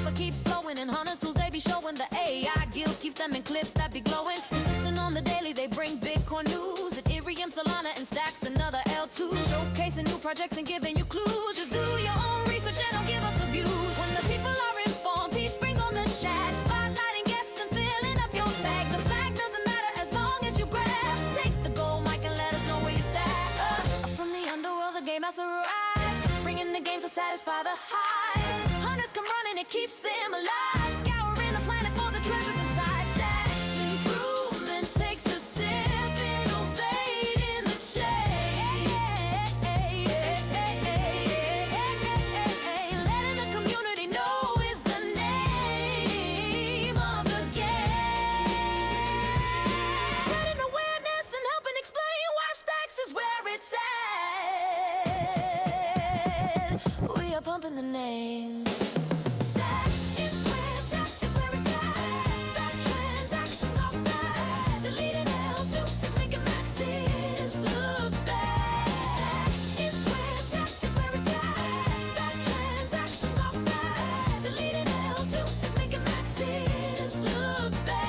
infra keeps flowing, and hunters tools they be showing. The AI guild keeps them in clips that be glowing. Consistent on the daily, they bring Bitcoin news. Ethereum, Solana, and stacks another L2. Showcasing new projects and giving you clues. Just do your own research and don't give us abuse. When the people are informed, peace brings on the chat. Spotlighting guests and filling up your bag. The flag doesn't matter as long as you grab. Take the gold mic and let us know where you stand. From the underworld, the game has arrived. Bringing the game to satisfy the hype. Hunters come running, it keeps them alive. Scouring the planet for the treasures inside. Stacks improvement takes a sip, innovate in the chain. Letting the community know is the name of the game. Spreading awareness and helping explain why Stacks is where it's at. We are pumping the name. Stacks is where it's at. Fast transactions are flat. The leading L2 is making maxes look bad. Stacks is where it's at. Fast transactions are flat. The leading L2 is making maxes look bad.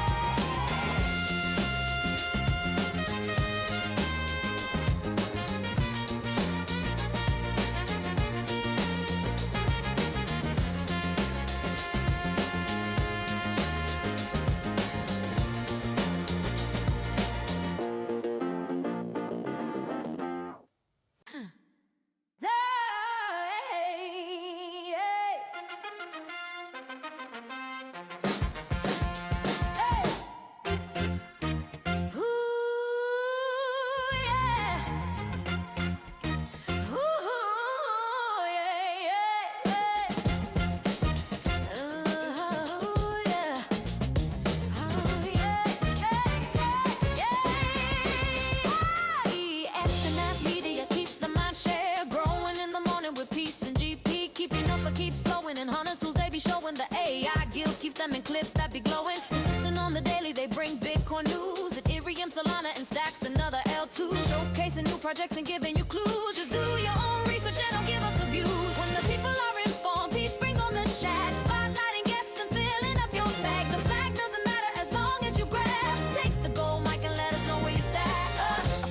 Keeps flowing, and hunters tools they be showing. The AI guild keeps them in clips that be glowing. Consistent on the daily, they bring Bitcoin news. Ethereum, Solana, and stacks another L2. Showcasing new projects and giving you clues. Just do your own research and don't give us abuse. When the people are informed, peace brings on the chat. Spotlighting guests and filling up your bag. The flag doesn't matter as long as you grab. Take the gold mic and let us know where you stand.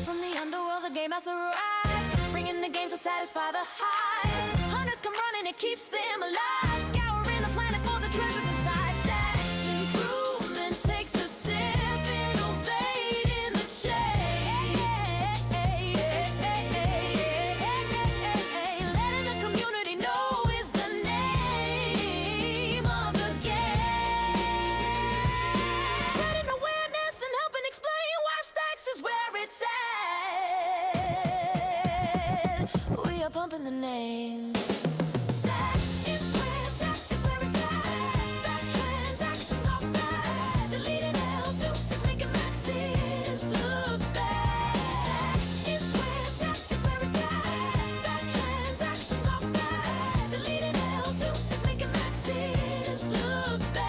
From the underworld, the game has arrived. Bringing the game to satisfy the hype. Hunters come running, it keeps them alive. Scouring the planet for the treasures inside. Stacks improvement takes a sip, innovate in the chain. Letting the community know is the name of the game. Spreading awareness and helping explain why Stacks is where it's at. We are pumping the name. Stacks is where it's at. Fast transactions are flat. The leading L2 is making maxes look bad. Stacks is where it's at. Fast transactions are flat. The leading L2 is making maxes look bad.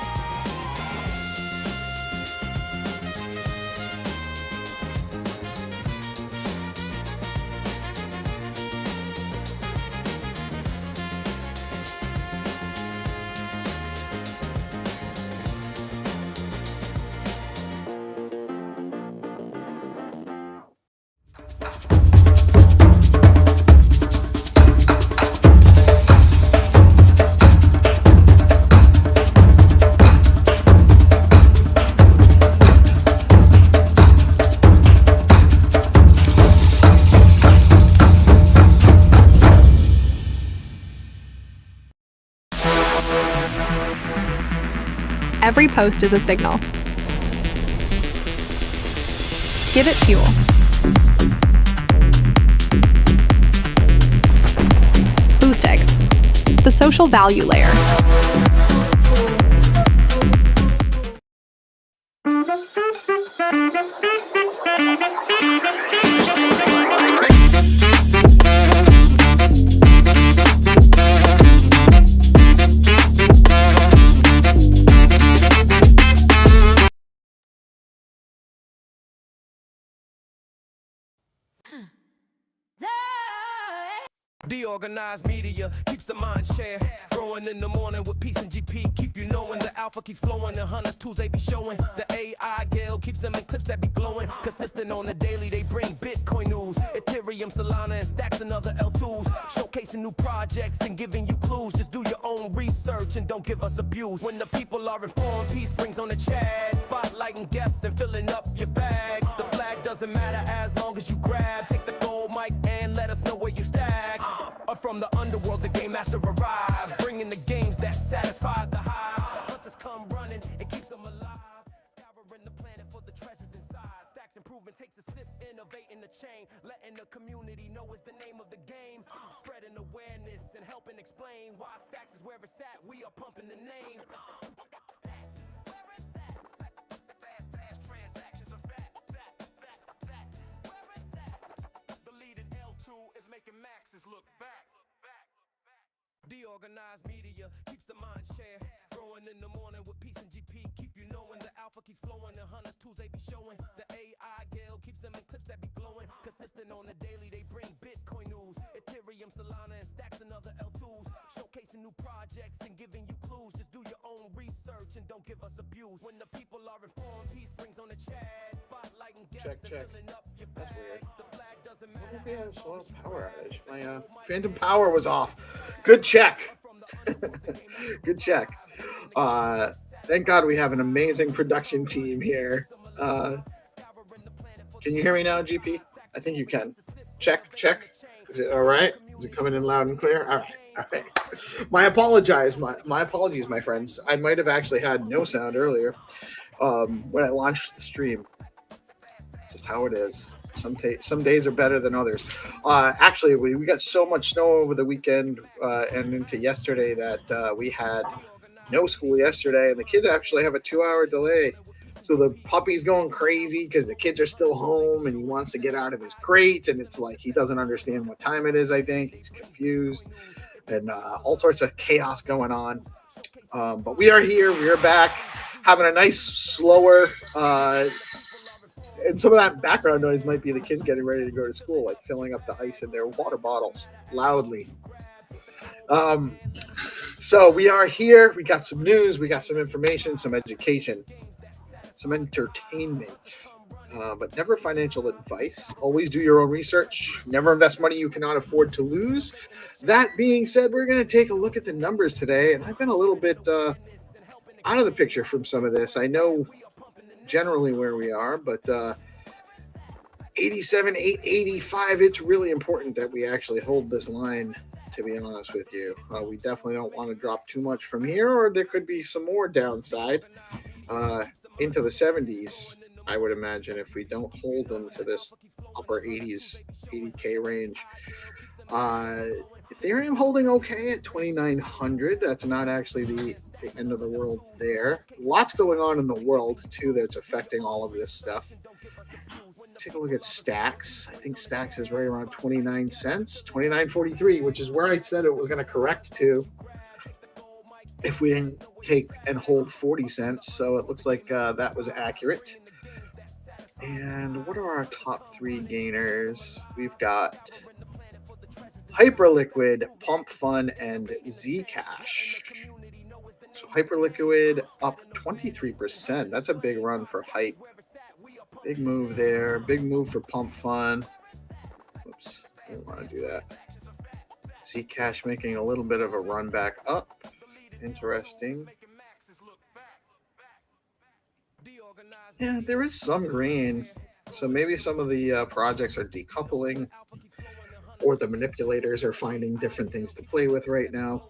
Every post is a signal. Give it fuel. BoostEx, the social value layer. DeOrganized. DeOrganized media keeps the mind share. Growing in the morning with peace and GP. Keep you knowing the alpha keeps flowing. The hunters tools they be showing. The AI Gale keeps them in clips that be glowing. Consistent on the daily, they bring Bitcoin news. Ethereum, Solana, and stacks and other L2s. Showcasing new projects and giving you clues. Just do your own research and don't give us abuse. When the people are informed, peace brings on the chat. Spotlighting guests and filling up your bags. The flag doesn't matter as long as you grab. Take the gold mic and let us know where you stack. Or from the underworld, the game master arrives, bringing the games that satisfy the hive. Hunters come running, it keeps them alive. Scouring the planet for the treasures inside. Stacks improvement takes a sip, innovating the chain. Letting the community know is the name of the game. Spreading awareness and helping explain why Stacks is where it's at. We are pumping the name. Transactions are fat. Where it's at. The leading L2 is making maxes look back. DeOrganized media keeps the mind share. Growing in the morning with peace and GP. Keep you knowing the alpha keeps flowing. The hunters tools they be showing. The AI Gale keeps them in clips that be glowing. Consistent on the daily, they bring Bitcoin news. Ethereum, Solana, and stacks and other L2s. Showcasing new projects and giving you clues. Just do your own research and don't give us abuse. When the people are informed, peace brings on the chat. Spotlighting guests and filling up your bags. The flag doesn't matter. Yeah, slow power outage. My phantom power was off. Good check. Good check. Thank God we have an amazing production team here. Can you hear me now, GP? I think you can. Check. Is it all right? Is it coming in loud and clear? All right. My apologies, my friends. I might have actually had no sound earlier when I launched the stream. Just how it is. Some days are better than others. Actually, we got so much snow over the weekend and into yesterday that we had no school yesterday, and the kids actually have a 2-hour delay. So the puppy's going crazy because the kids are still home, and he wants to get out of his crate, and it's like he doesn't understand what time it is, I think. He's confused, and all sorts of chaos going on. But we are here. We are back, having a nice, slower... and some of that background noise might be the kids getting ready to go to school, like filling up the ice in their water bottles loudly. So we are here. We got some news. We got some information, some education, some entertainment, but never financial advice. Always do your own research. Never invest money you cannot afford to lose. That being said, we're going to take a look at the numbers today, and I've been a little bit out of the picture from some of this. I know generally where we are, but 87,885, it's really important that we actually hold this line, to be honest with you. We definitely don't want to drop too much from here, or there could be some more downside into the 70s, I would imagine, if we don't hold them to this upper 80K range. Ethereum holding okay at 2,900. That's not actually the end of the world there. Lots going on in the world too that's affecting all of this stuff. Take a look at Stacks. I think Stacks is right around 29 cents, 29.43, which is where I said it was going to correct to if we didn't take and hold 40 cents. So it looks like that was accurate. And what are our top three gainers? We've got Hyperliquid, Pump Fun, and Zcash. So Hyperliquid up 23%. That's a big run for Hype. Big move there. Big move for Pump Fun. Oops, I didn't want to do that. Zcash making a little bit of a run back up. Interesting. Yeah, there is some green. So maybe some of the projects are decoupling, or the manipulators are finding different things to play with right now.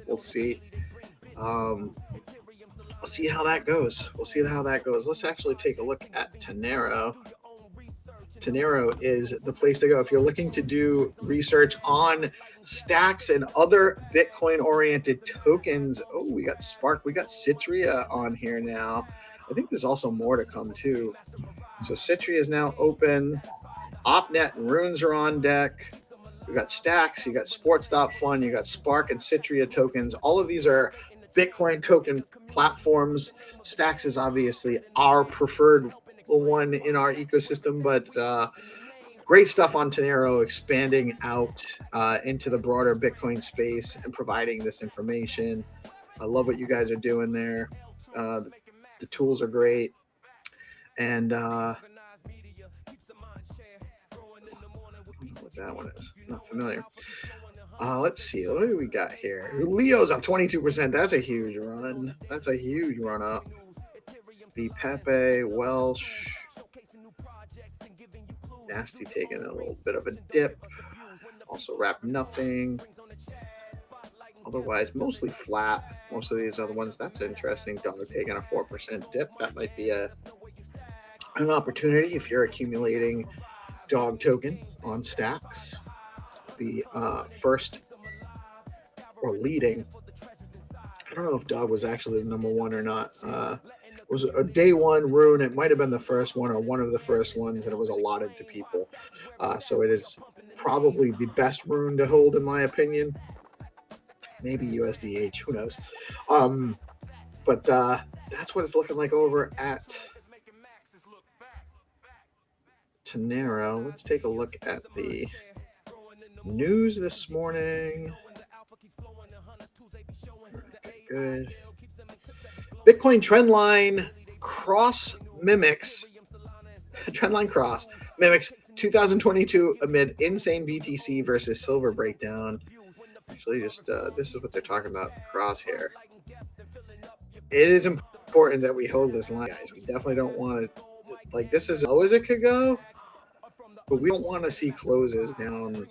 We'll see. We'll see how that goes. Let's actually take a look at Tenero. Tenero is the place to go if you're looking to do research on stacks and other Bitcoin-oriented tokens. Oh, we got Spark. We got Citria on here now. I think there's also more to come too. So Citria is now open. OpNet and Runes are on deck. We got Stacks, you got Sports.Fun, you got Spark and Citria tokens. All of these are Bitcoin token platforms. Stacks is obviously our preferred one in our ecosystem, but Great stuff on Tenero, expanding out into the broader Bitcoin space and providing this information. I love what you guys are doing there. The tools are great. And what that one is, not familiar. Let's see. What do we got here? Leo's up 22%. That's a huge run. That's a huge run up. The Pepe, Welsh, Nasty taking a little bit of a dip. Also wrap nothing. Otherwise, mostly flat. Most of these other ones, that's interesting. Dog taking a 4% dip. That might be an opportunity if you're accumulating dog token on stacks. The first or leading. I don't know if dog was actually the number one or not. It was a day one rune. It might have been the first one or one of the first ones, and it was allotted to people. So it is probably the best rune to hold, in my opinion. Maybe USDH, who knows? But that's what it's looking like over at Tenero. Let's take a look at the news this morning. Good. Bitcoin trendline cross mimics 2022 amid insane BTC versus silver breakdown. Actually, just this is what they're talking about cross here. It is important that we hold this line, guys. We definitely don't want to, like, this is as low as it could go, but we don't want to see closes down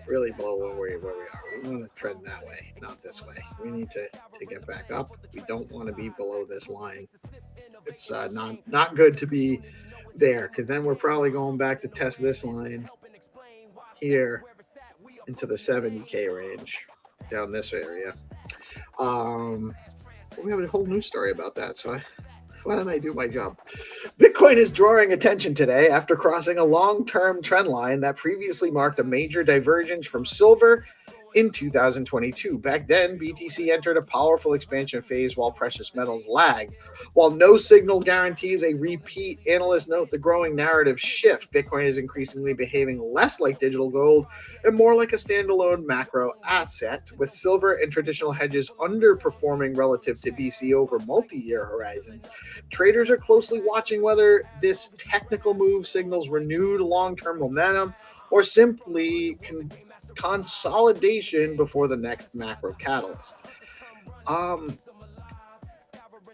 really below where we are. We want to trend that way, not this way. We need to get back up. We don't want to be below this line. It's not good to be there, because then we're probably going back to test this line here into the 70K range down this area. We have a whole news story about that, so why don't I do my job? Bitcoin is drawing attention today after crossing a long-term trend line that previously marked a major divergence from silver in 2022. Back then, BTC entered a powerful expansion phase while precious metals lagged. While no signal guarantees a repeat, analysts note the growing narrative shift. Bitcoin is increasingly behaving less like digital gold and more like a standalone macro asset, with silver and traditional hedges underperforming relative to BC over multi-year horizons. Traders are closely watching whether this technical move signals renewed long-term momentum or simply consolidation before the next macro catalyst.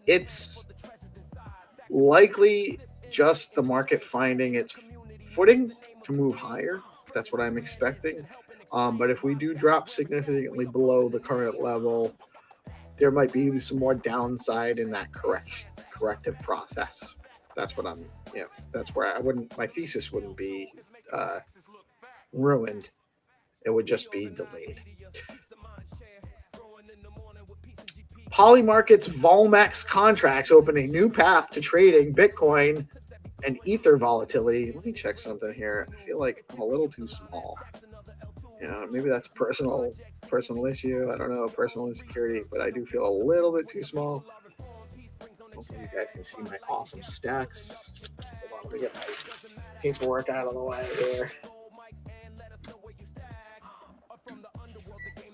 It's likely just the market finding its footing to move higher. That's what I'm expecting. But if we do drop significantly below the current level, there might be some more downside in that corrective process. That's what that's where my thesis wouldn't be ruined. It would just be delayed. Polymarket's Volmex contracts open a new path to trading Bitcoin and Ether volatility. Let me check something here. I feel like I'm a little too small. Maybe that's a personal issue. I don't know, personal insecurity, but I do feel a little bit too small. Hopefully you guys can see my awesome stacks. Hold on, let me get my paperwork out of the way here.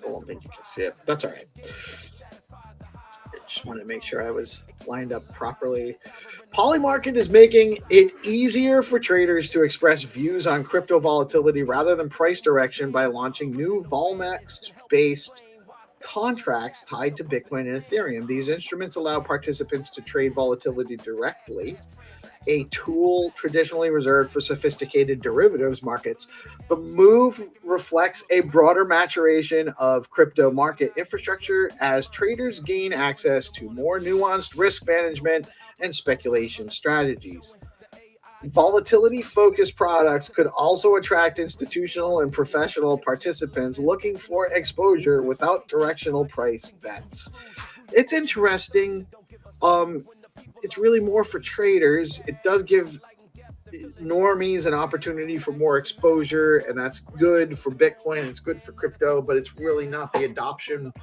I don't think you can see it. That's all right. I just wanted to make sure I was lined up properly. Polymarket is making it easier for traders to express views on crypto volatility rather than price direction by launching new Volmex-based contracts tied to Bitcoin and Ethereum. These instruments allow participants to trade volatility directly, a tool traditionally reserved for sophisticated derivatives markets. The move reflects a broader maturation of crypto market infrastructure as traders gain access to more nuanced risk management and speculation strategies. Volatility-focused products could also attract institutional and professional participants looking for exposure without directional price bets. It's interesting. It's really more for traders. It does give normies an opportunity for more exposure, and that's good for Bitcoin. It's good for crypto, but it's really not the adoption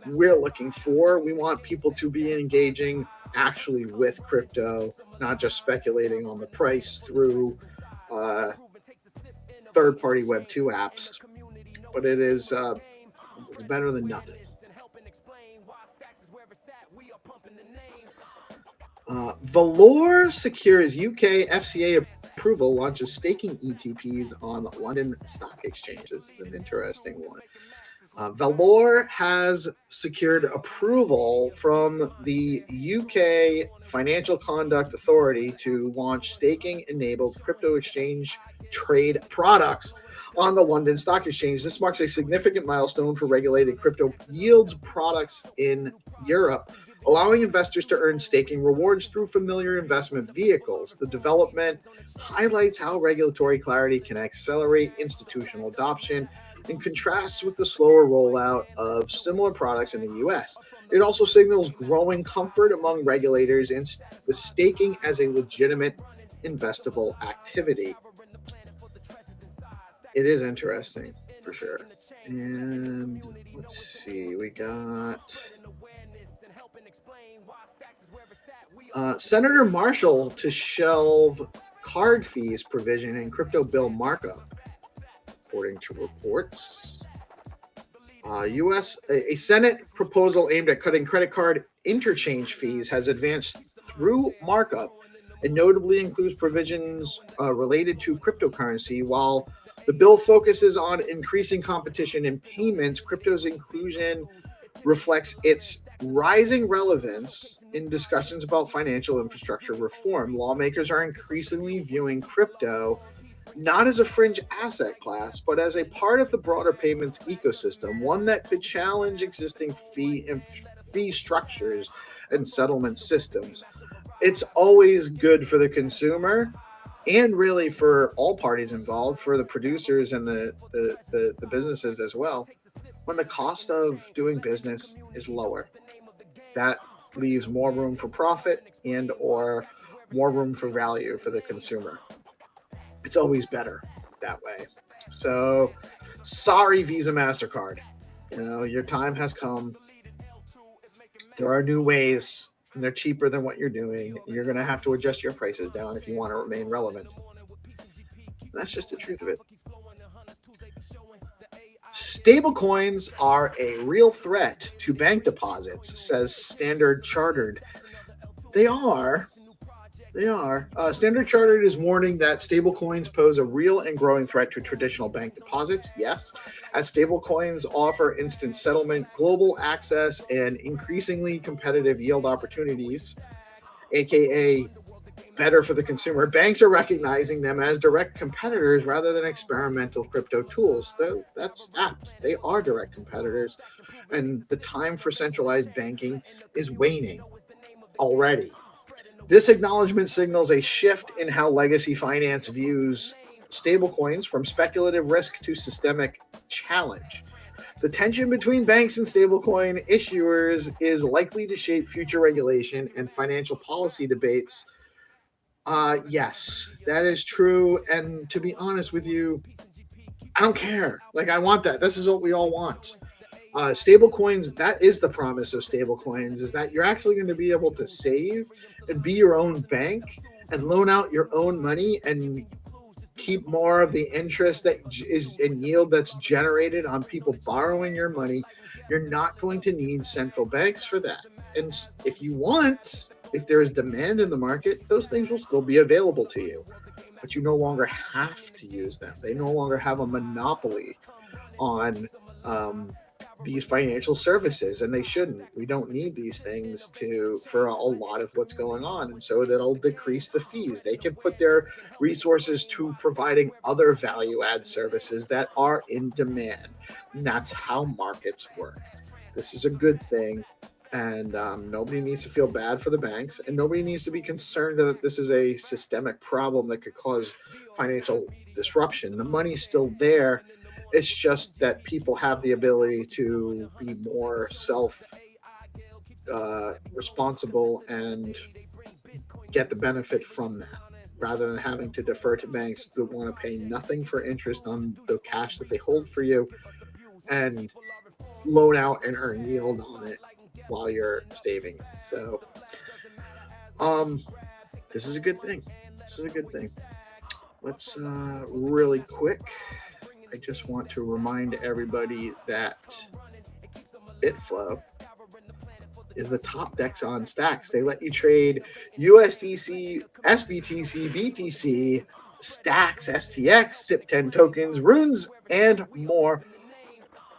we're looking for. We want people to be engaging actually with crypto, not just speculating on the price through third-party Web 2 apps, but it is better than nothing. Valor secures UK FCA approval, launches staking ETPs on London Stock Exchange. This is an interesting one. Valor has secured approval from the UK Financial Conduct Authority to launch staking-enabled crypto exchange trade products on the London Stock Exchange. This marks a significant milestone for regulated crypto yields products in Europe, allowing investors to earn staking rewards through familiar investment vehicles. The development highlights how regulatory clarity can accelerate institutional adoption and contrasts with the slower rollout of similar products in the US. It also signals growing comfort among regulators and with staking as a legitimate investable activity. It is interesting for sure. And let's see, we got Senator Marshall to shelve card fees provision in crypto bill markup, according to reports. A Senate proposal aimed at cutting credit card interchange fees has advanced through markup and notably includes provisions related to cryptocurrency. While the bill focuses on increasing competition in payments, crypto's inclusion reflects its rising relevance in discussions about financial infrastructure reform. Lawmakers are increasingly viewing crypto not as a fringe asset class, but as a part of the broader payments ecosystem, one that could challenge existing fee structures and settlement systems. It's always good for the consumer and really for all parties involved, for the producers and the businesses as well, when the cost of doing business is lower. That leaves more room for profit and or more room for value for the consumer. It's always better that way. So sorry, Visa, MasterCard. Your time has come. There are new ways, and they're cheaper than what you're doing. You're going to have to adjust your prices down if you want to remain relevant. And that's just the truth of it. Stablecoins are a real threat to bank deposits, says Standard Chartered. They are. Standard Chartered is warning that stablecoins pose a real and growing threat to traditional bank deposits. Yes, as stablecoins offer instant settlement, global access, and increasingly competitive yield opportunities, aka better for the consumer, banks are recognizing them as direct competitors rather than experimental crypto tools. Though that's apt. They are direct competitors, and the time for centralized banking is waning already. This acknowledgement signals a shift in how legacy finance views stablecoins, from speculative risk to systemic challenge. The tension between banks and stablecoin issuers is likely to shape future regulation and financial policy debates. Yes, that is true. And to be honest with you, I don't care. I want that. This is what we all want. Stablecoins, that is the promise of stablecoins, is that you're actually going to be able to save and be your own bank and loan out your own money and keep more of the interest that is in yield that's generated on people borrowing your money. You're not going to need central banks for that. And if there is demand in the market, those things will still be available to you, but you no longer have to use them. They no longer have a monopoly on these financial services, and they shouldn't. We don't need these things for a lot of what's going on, and so that'll decrease the fees. They can put their resources to providing other value-add services that are in demand, and that's how markets work. This is a good thing, and nobody needs to feel bad for the banks, and nobody needs to be concerned that this is a systemic problem that could cause financial disruption. The money's still there. It's just that people have the ability to be more responsible and get the benefit from that, rather than having to defer to banks who want to pay nothing for interest on the cash that they hold for you and loan out and earn yield on it while you're saving it. So this is a good thing. let's really quick. I just want to remind everybody that Bitflow is the top DEX on Stacks. They let you trade USDC, SBTC, BTC, Stacks, STX, SIP10 tokens, runes, and more,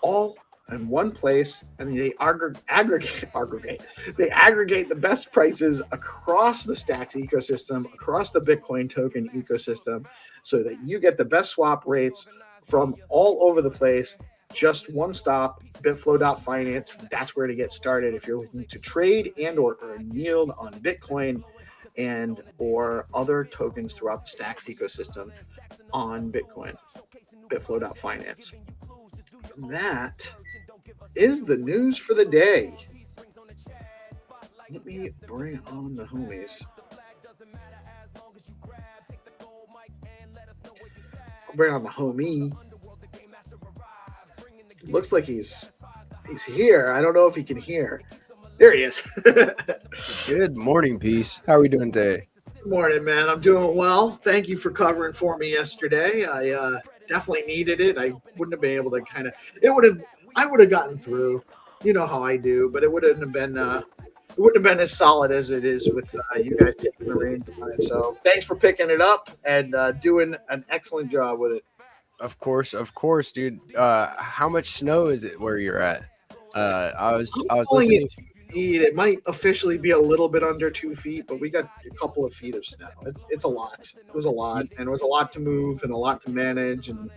all in one place, and they aggregate. They aggregate the best prices across the Stacks ecosystem, across the Bitcoin token ecosystem, so that you get the best swap rates from all over the place. Just one stop, Bitflow.finance. That's where to get started if you're looking to trade and or earn yield on Bitcoin and or other tokens throughout the Stacks ecosystem on Bitcoin. Bitflow.finance. That is the news for the day. Let me bring on the homies. I'll bring on the homie. Looks like he's here. I don't know if he can hear. There he is. Good morning, Peace. How are we doing today? Good morning, man. I'm doing well. Thank you for covering for me yesterday. I definitely needed it. I wouldn't have been able to I would have gotten through. You know how I do, but it wouldn't have been as solid as it is with you guys taking the reins on it. So thanks for picking it up and doing an excellent job with it. Of course, dude. How much snow is it where you're at? I was listening. It might officially be a little bit under 2 feet, but we got a couple of feet of snow. It's a lot. It was a lot, and it was a lot to move and a lot to manage, and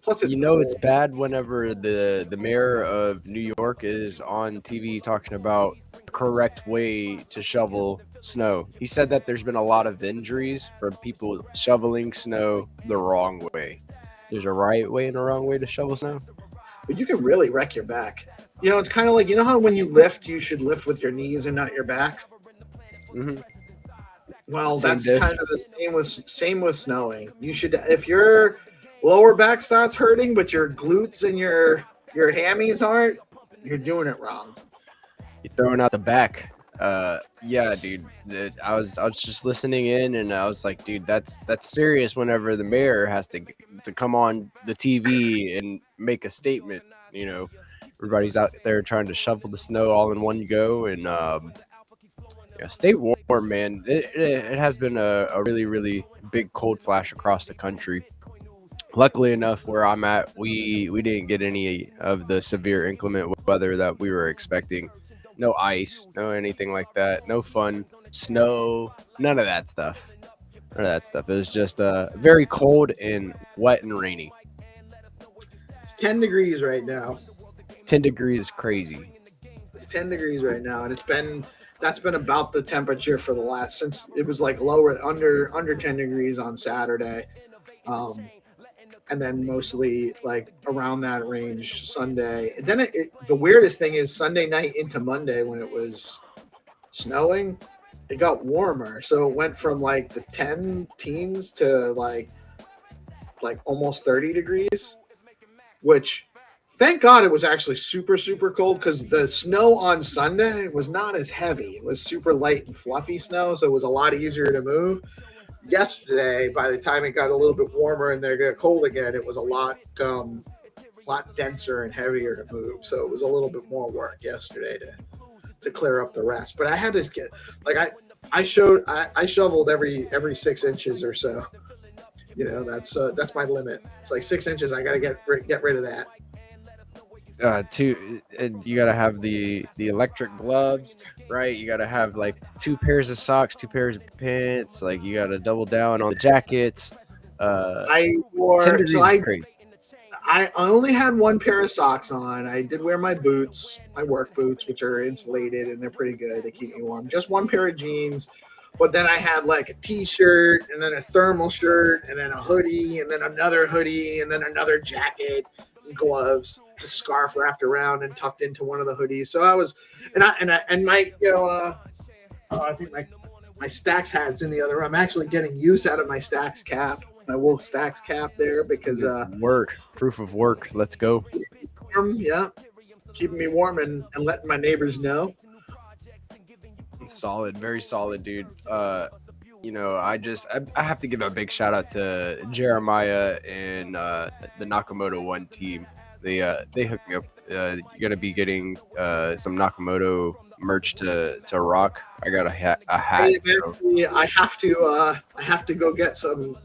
plus it's bad whenever the mayor of New York is on TV talking about the correct way to shovel snow. He said that there's been a lot of injuries from people shoveling snow the wrong way. There's a right way and a wrong way to shovel snow. But you can really wreck your back. It's kind of like, how when you lift, you should lift with your knees and not your back. Mm-hmm. Well, that's kind of the same with snowing. You should, if your lower back starts hurting, but your glutes and your hammies aren't, you're doing it wrong. You're throwing out the back. Yeah, dude. I was just listening in, and I was like, dude, that's serious. Whenever the mayor has to come on the TV and make a statement, everybody's out there trying to shovel the snow all in one go, and stay warm, man. It has been a really, really big cold flash across the country. Luckily enough, where I'm at, we didn't get any of the severe inclement weather that we were expecting. No ice, no anything like that. No fun snow, none of that stuff. It was just very cold and wet and rainy. It's 10 degrees right now. 10 degrees is crazy. It's 10 degrees right now, and that's been about the temperature for the last, since it was like lower under 10 degrees on Saturday. And then mostly like around that range Sunday. And then the weirdest thing is Sunday night into Monday, when it was snowing, it got warmer. So it went from like the 10 teens to like almost 30 degrees, which thank God it was actually super, super cold, because the snow on Sunday was not as heavy. It was super light and fluffy snow, so it was a lot easier to move. Yesterday, by the time it got a little bit warmer and they got cold again, it was a lot denser and heavier to move. So it was a little bit more work yesterday to clear up the rest. But I had to get I shoveled every 6 inches or so. That's my limit. It's like 6 inches. I got to get rid of that. And you gotta have the electric gloves, right? You gotta have like 2 pairs of socks, 2 pairs of pants. Like you gotta double down on the jackets. I only had 1 pair of socks on. I did wear my boots, my work boots, which are insulated and they're pretty good. They keep me warm. Just 1 pair of jeans. But then I had like a t-shirt and then a thermal shirt and then a hoodie and then another hoodie and then another jacket, and gloves, a scarf wrapped around and tucked into one of the hoodies. So I was, and my, I think my Stacks hat's in the other room. I'm actually getting use out of my Stacks cap, my wool Stacks cap there, because proof of work. Let's go. Warm, yeah, keeping me warm and letting my neighbors know. Solid, very solid, dude. you know, I have to give a big shout out to Jeremiah and the Nakamoto One team. They hooked me up. You're gonna be getting some Nakamoto merch to rock. I got a hat. Hey, So. actually, I have to go get some.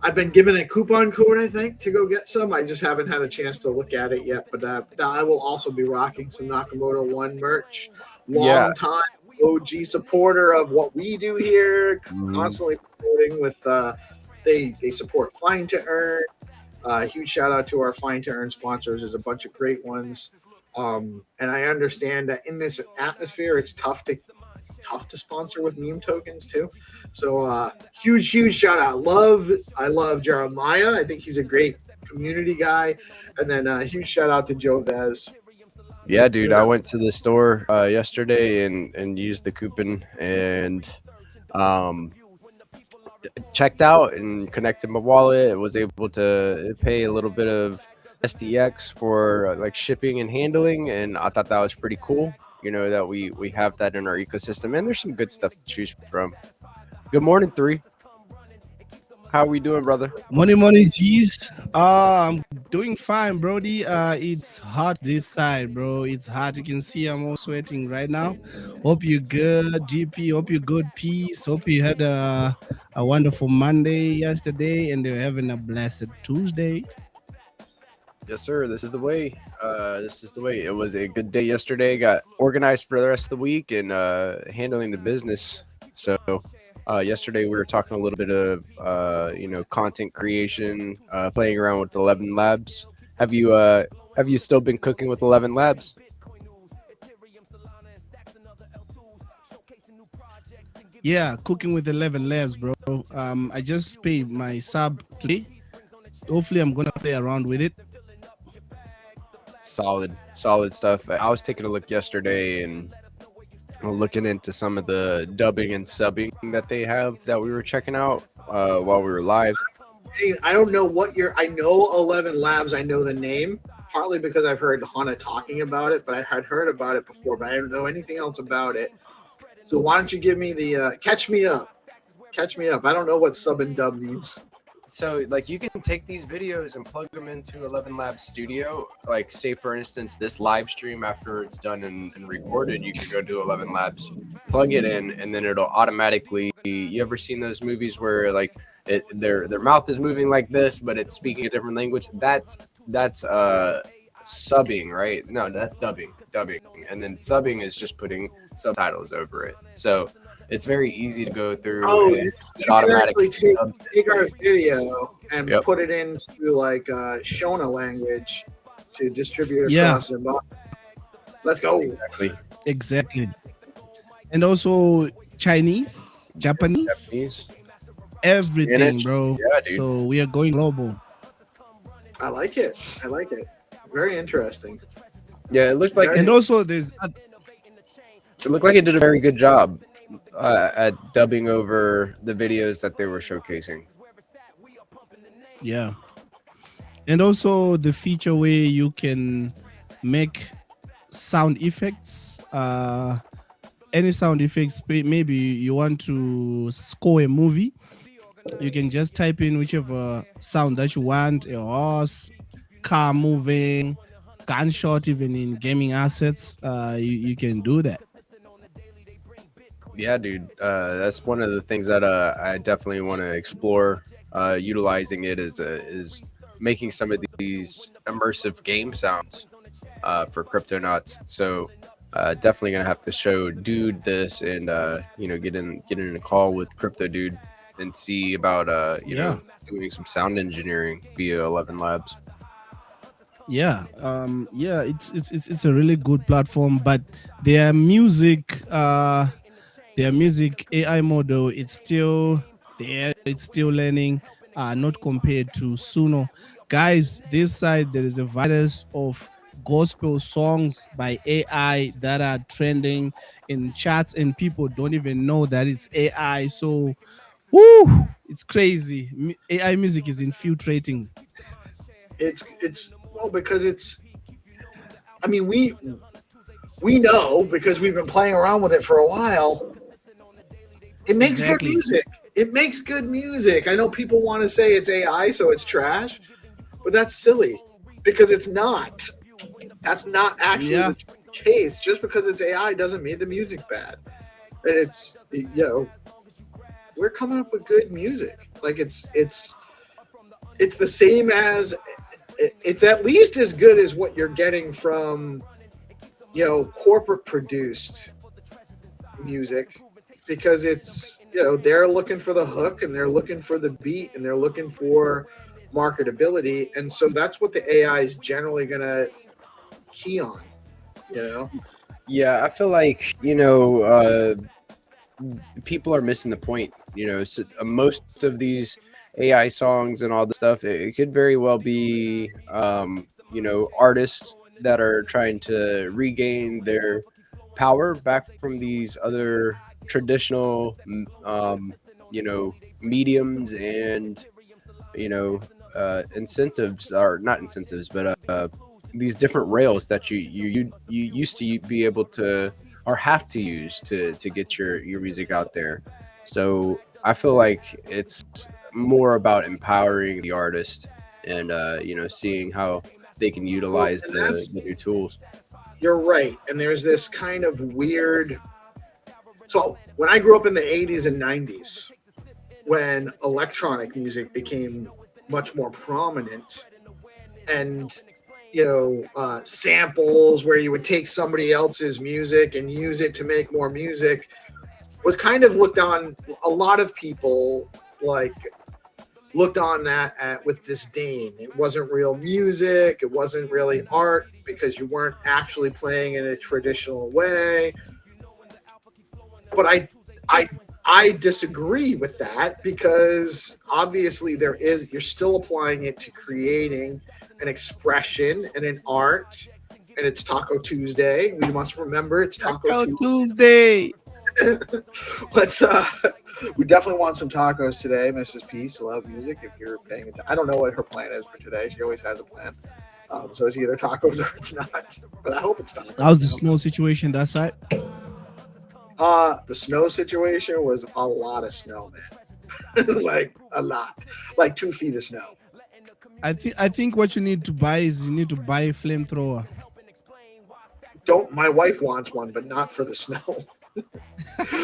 I've been given a coupon code, I think, to go get some. I just haven't had a chance to look at it yet. But I will also be rocking some Nakamoto One merch. Long time OG supporter of what we do here, constantly promoting with. They support Find2Earn. Huge shout out to our Find2Earn sponsors. There's a bunch of great ones. And I understand that in this atmosphere, it's tough to sponsor with meme tokens too. So huge shout out. I love Jeremiah. I think he's a great community guy. And then huge shout out to Joe Vez. Yeah, dude, I went to the store yesterday and used the coupon and checked out and connected my wallet. Was able to pay a little bit of SDX for like shipping and handling, and I thought that was pretty cool. You know, that we have that in our ecosystem, and there's some good stuff to choose from. Good morning, 3. How are we doing, brother? Morning, G's. I'm doing fine, Brody. It's hot this side, bro. It's hot. You can see I'm all sweating right now. Hope you're good, GP. Hope you're good, peace. Hope you had a wonderful Monday yesterday, and you're having a blessed Tuesday. Yes, sir. This is the way. It was a good day yesterday. Got organized for the rest of the week and handling the business. So yesterday we were talking a little bit of content creation, playing around with 11 Labs. Have you still been cooking with 11 Labs? Yeah, cooking with 11 Labs, bro. I just paid my sub today. Hopefully, I'm gonna play around with it. Solid stuff. I was taking a look yesterday and looking into some of the dubbing and subbing that they have that we were checking out while we were live. Hey, I don't know I know 11 Labs. I know the name partly because I've heard Hana talking about it, but I had heard about it before, but I don't know anything else about it. So why don't you give me the catch me up? I don't know what sub and dub means. So, like, you can take these videos and plug them into 11 Labs Studio. Like, say, for instance, this live stream, after it's done and recorded, you can go to 11 Labs, plug it in, and then it'll automatically... You ever seen those movies where, like, their mouth is moving like this, but it's speaking a different language? That's subbing, right? No, that's dubbing. And then subbing is just putting subtitles over it. So... It's very easy to go through and automatically take our video and put it into like Shona language to distribute across the Let's go. Exactly. And also Chinese, Japanese. Everything, Spanish. Bro. Yeah, dude. So we are going global. I like it. Very interesting. Yeah, it looked like. And also there's. It looked like it did a very good job at dubbing over the videos that they were showcasing. Yeah. And also the feature where you can make sound effects, any sound effects. Maybe you want to score a movie, you can just type in whichever sound that you want, a horse, car moving, gunshot, even in gaming assets. You can do that. Yeah, dude, that's one of the things that I definitely want to explore. Utilizing it is making some of these immersive game sounds for Cryptonauts. So definitely gonna have to show Dude this and get in a call with Crypto Dude and see about doing some sound engineering via 11 Labs. Yeah, it's a really good platform, but their music AI model, it's still there, it's still learning, not compared to Suno. Guys, this side there is a virus of gospel songs by AI that are trending in charts, and people don't even know that it's AI. So, whoo, it's crazy. AI music is infiltrating. It's well because it's. I mean, we know because we've been playing around with it for a while. It makes Exactly. good music. It makes good music. I know people want to say it's AI, so it's trash, but that's silly because it's not. That's not actually Yeah. the case. Just because it's AI doesn't mean the music's bad. And it's, you know, we're coming up with good music. Like it's the same as, it's at least as good as what you're getting from, you know, corporate produced music, because it's, you know, they're looking for the hook and they're looking for the beat and they're looking for marketability, and so that's what the AI is generally gonna key on, you know. Yeah, I feel like, people are missing the point. Most of these AI songs and all the stuff, it could very well be, artists that are trying to regain their power back from these other traditional, mediums and, incentives, or not incentives, but these different rails that you used to be able to, or have to use to get your music out there. So I feel like it's more about empowering the artist and seeing how they can utilize And the new tools. you're right. And there's this kind of weird. So when I grew up in the 80s and 90s, when electronic music became much more prominent, and samples where you would take somebody else's music and use it to make more music was kind of looked on. A lot of people looked on that with disdain. It wasn't real music. It wasn't really art because you weren't actually playing in a traditional way. But I disagree with that, because obviously you're still applying it to creating an expression and an art, and it's Taco Tuesday. We must remember it's Taco Tuesday. Let's we definitely want some tacos today, Mrs. Peace. Love music. If you're paying attention, I don't know what her plan is for today. She always has a plan. So it's either tacos or it's not. But I hope it's tacos. How's the snow situation that side? The snow situation was a lot of snow, man. Like a lot, like 2 feet of snow. I think what you need to buy is a flamethrower. My wife wants one, but not for the snow.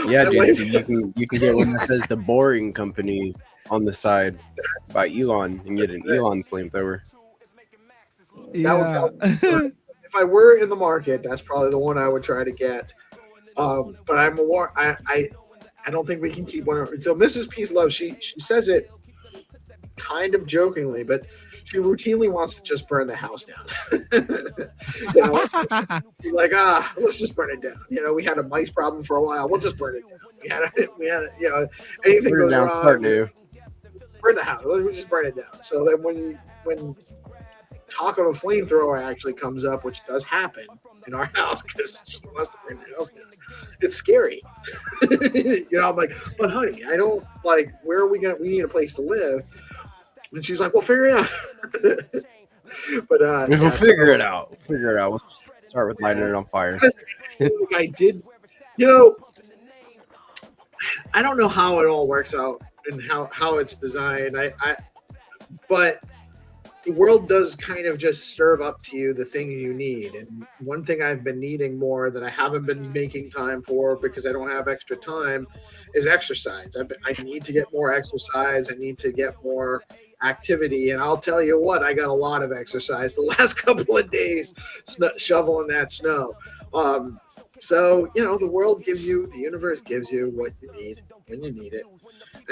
Yeah, My dude, wife- you can get one that says the Boring Company on the side by Elon and get an Elon flamethrower. Yeah. If I were in the market, that's probably the one I would try to get. But I don't think we can keep one. So Mrs. Peace Love, she says it kind of jokingly, but she routinely wants to just burn the house down. She's like, let's just burn it down. We had a mice problem for a while. We'll just burn it down. We had anything Burn it goes down, wrong, start new. burn the house. We'll just burn it down. So then when talk of a flamethrower actually comes up, which does happen in our house because she wants to burn the house down, it's scary. I'm like, but honey, I don't like. Where are we going? We need a place to live. And she's like, "Well, figure it out." But We'll figure it out. Figure it out. We'll start with lighting it on fire. I did. I don't know how it all works out and how it's designed. But the world does kind of just serve up to you the things you need. And one thing I've been needing more that I haven't been making time for because I don't have extra time is exercise. I need to get more exercise. I need to get more activity. And I'll tell you what, I got a lot of exercise the last couple of days shoveling that snow. So, the world gives you, the universe gives you what you need when you need it.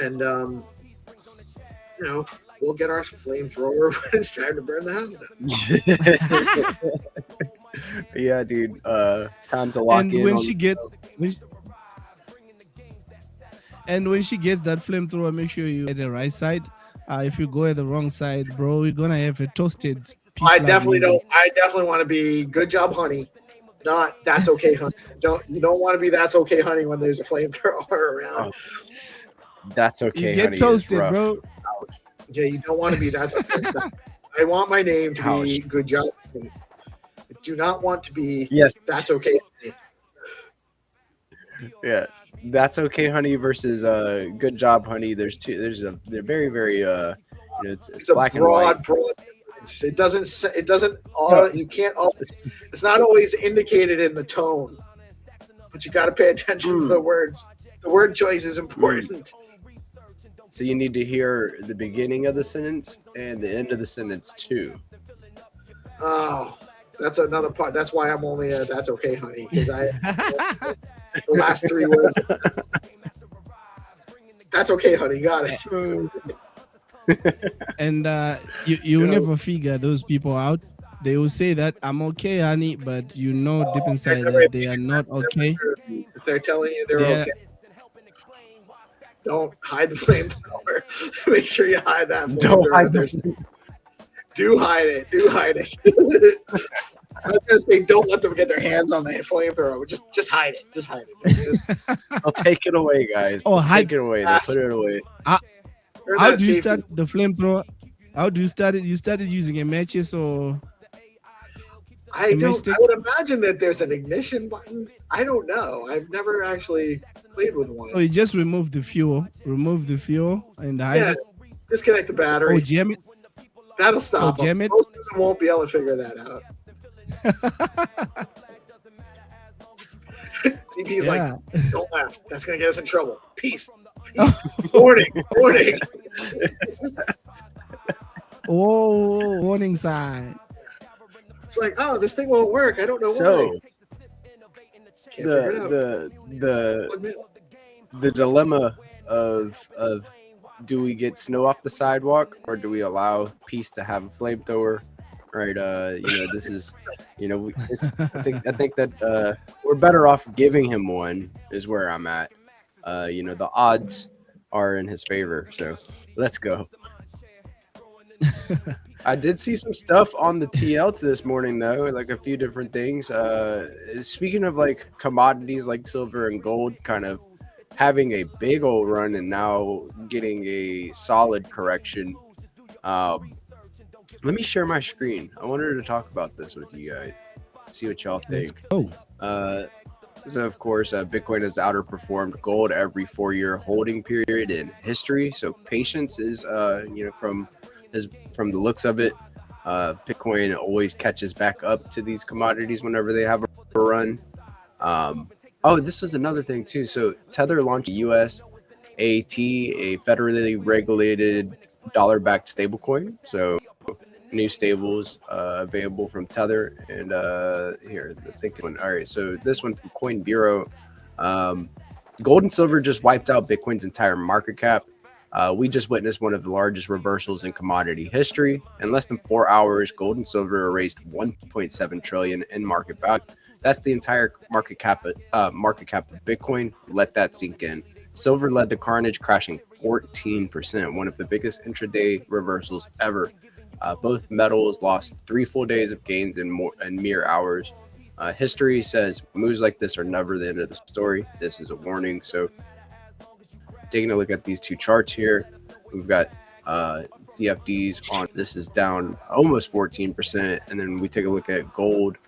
And, we'll get our flamethrower when it's time to burn the house down. Yeah, dude. Time to lock And in. when on she the gets stove. when she gets that flamethrower, make sure you at the right side. If you go at the wrong side, bro, you're gonna have a toasted piece. I definitely want to be good job, honey. Not that's okay, honey. You don't want to be that's okay, honey, when there's a flamethrower around. That's okay. You get honey, it's toasted, rough. bro. Yeah, you don't want to be that's okay. I want my name to be good job, honey. I do not want to be Yes. that's okay. Yeah. That's okay, honey, versus good job, honey. They're very, very it's a black and white. broad difference. It doesn't No, you can't always, it's not always indicated in the tone, but you got to pay attention to the words. The word choice is important. So you need to hear the beginning of the sentence and the end of the sentence too. Oh, that's another part. That's why I'm only a that's okay, honey, because the last three words. That's okay, honey. Got it. And you never figure those people out. They will say that I'm okay, honey, but deep inside that they are not okay. If they're telling you they're okay, don't hide the flamethrower. Make sure you hide that. Don't hide Do hide it. Do hide it. I was gonna say, don't let them get their hands on the flamethrower. Just hide it. Just hide it. I'll take it away, guys. Take it away. They'll put it away. How do you start the flamethrower? How do you start it? You started using a matches or? I would imagine that there's an ignition button. I don't know. I've never actually played with one. So you just remove the fuel, and hide it. Disconnect the battery. Oh, jam it. That'll stop. Jam it. Most of them won't be able to figure that out. DP's like, don't laugh. That's gonna get us in trouble. Peace. Warning. Oh, warning sign. It's like, oh, this thing won't work. I don't know why. The dilemma of do we get snow off the sidewalk or do we allow Peace to have a flamethrower? Right, this is, I think that we're better off giving him one is where I'm at. The odds are in his favor, so let's go. I did see some stuff on the TL this morning though, like a few different things. Speaking of like commodities like silver and gold, kind of having a big old run and now getting a solid correction. Let me share my screen. I wanted to talk about this with you guys. See what y'all think. Oh, so of course, Bitcoin has outperformed gold every 4-year holding period in history. So patience is, from the looks of it, Bitcoin always catches back up to these commodities whenever they have a run. This was another thing too. So Tether launched USAT, a federally regulated dollar-backed stablecoin. So new stables available from Tether, and here the thick one. All right, so this one from Coin Bureau. Gold and silver just wiped out Bitcoin's entire market cap. We just witnessed one of the largest reversals in commodity history. In less than 4 hours, gold and silver erased 1.7 trillion in market value. That's the entire market cap of Bitcoin. Let that sink in. Silver led the carnage, crashing 14%, one of the biggest intraday reversals ever. Both metals lost 3 full days of gains in mere hours. History says moves like this are never the end of the story. This is a warning. So taking a look at these two charts here, we've got CFDs on. This is down almost 14%. And then we take a look at gold,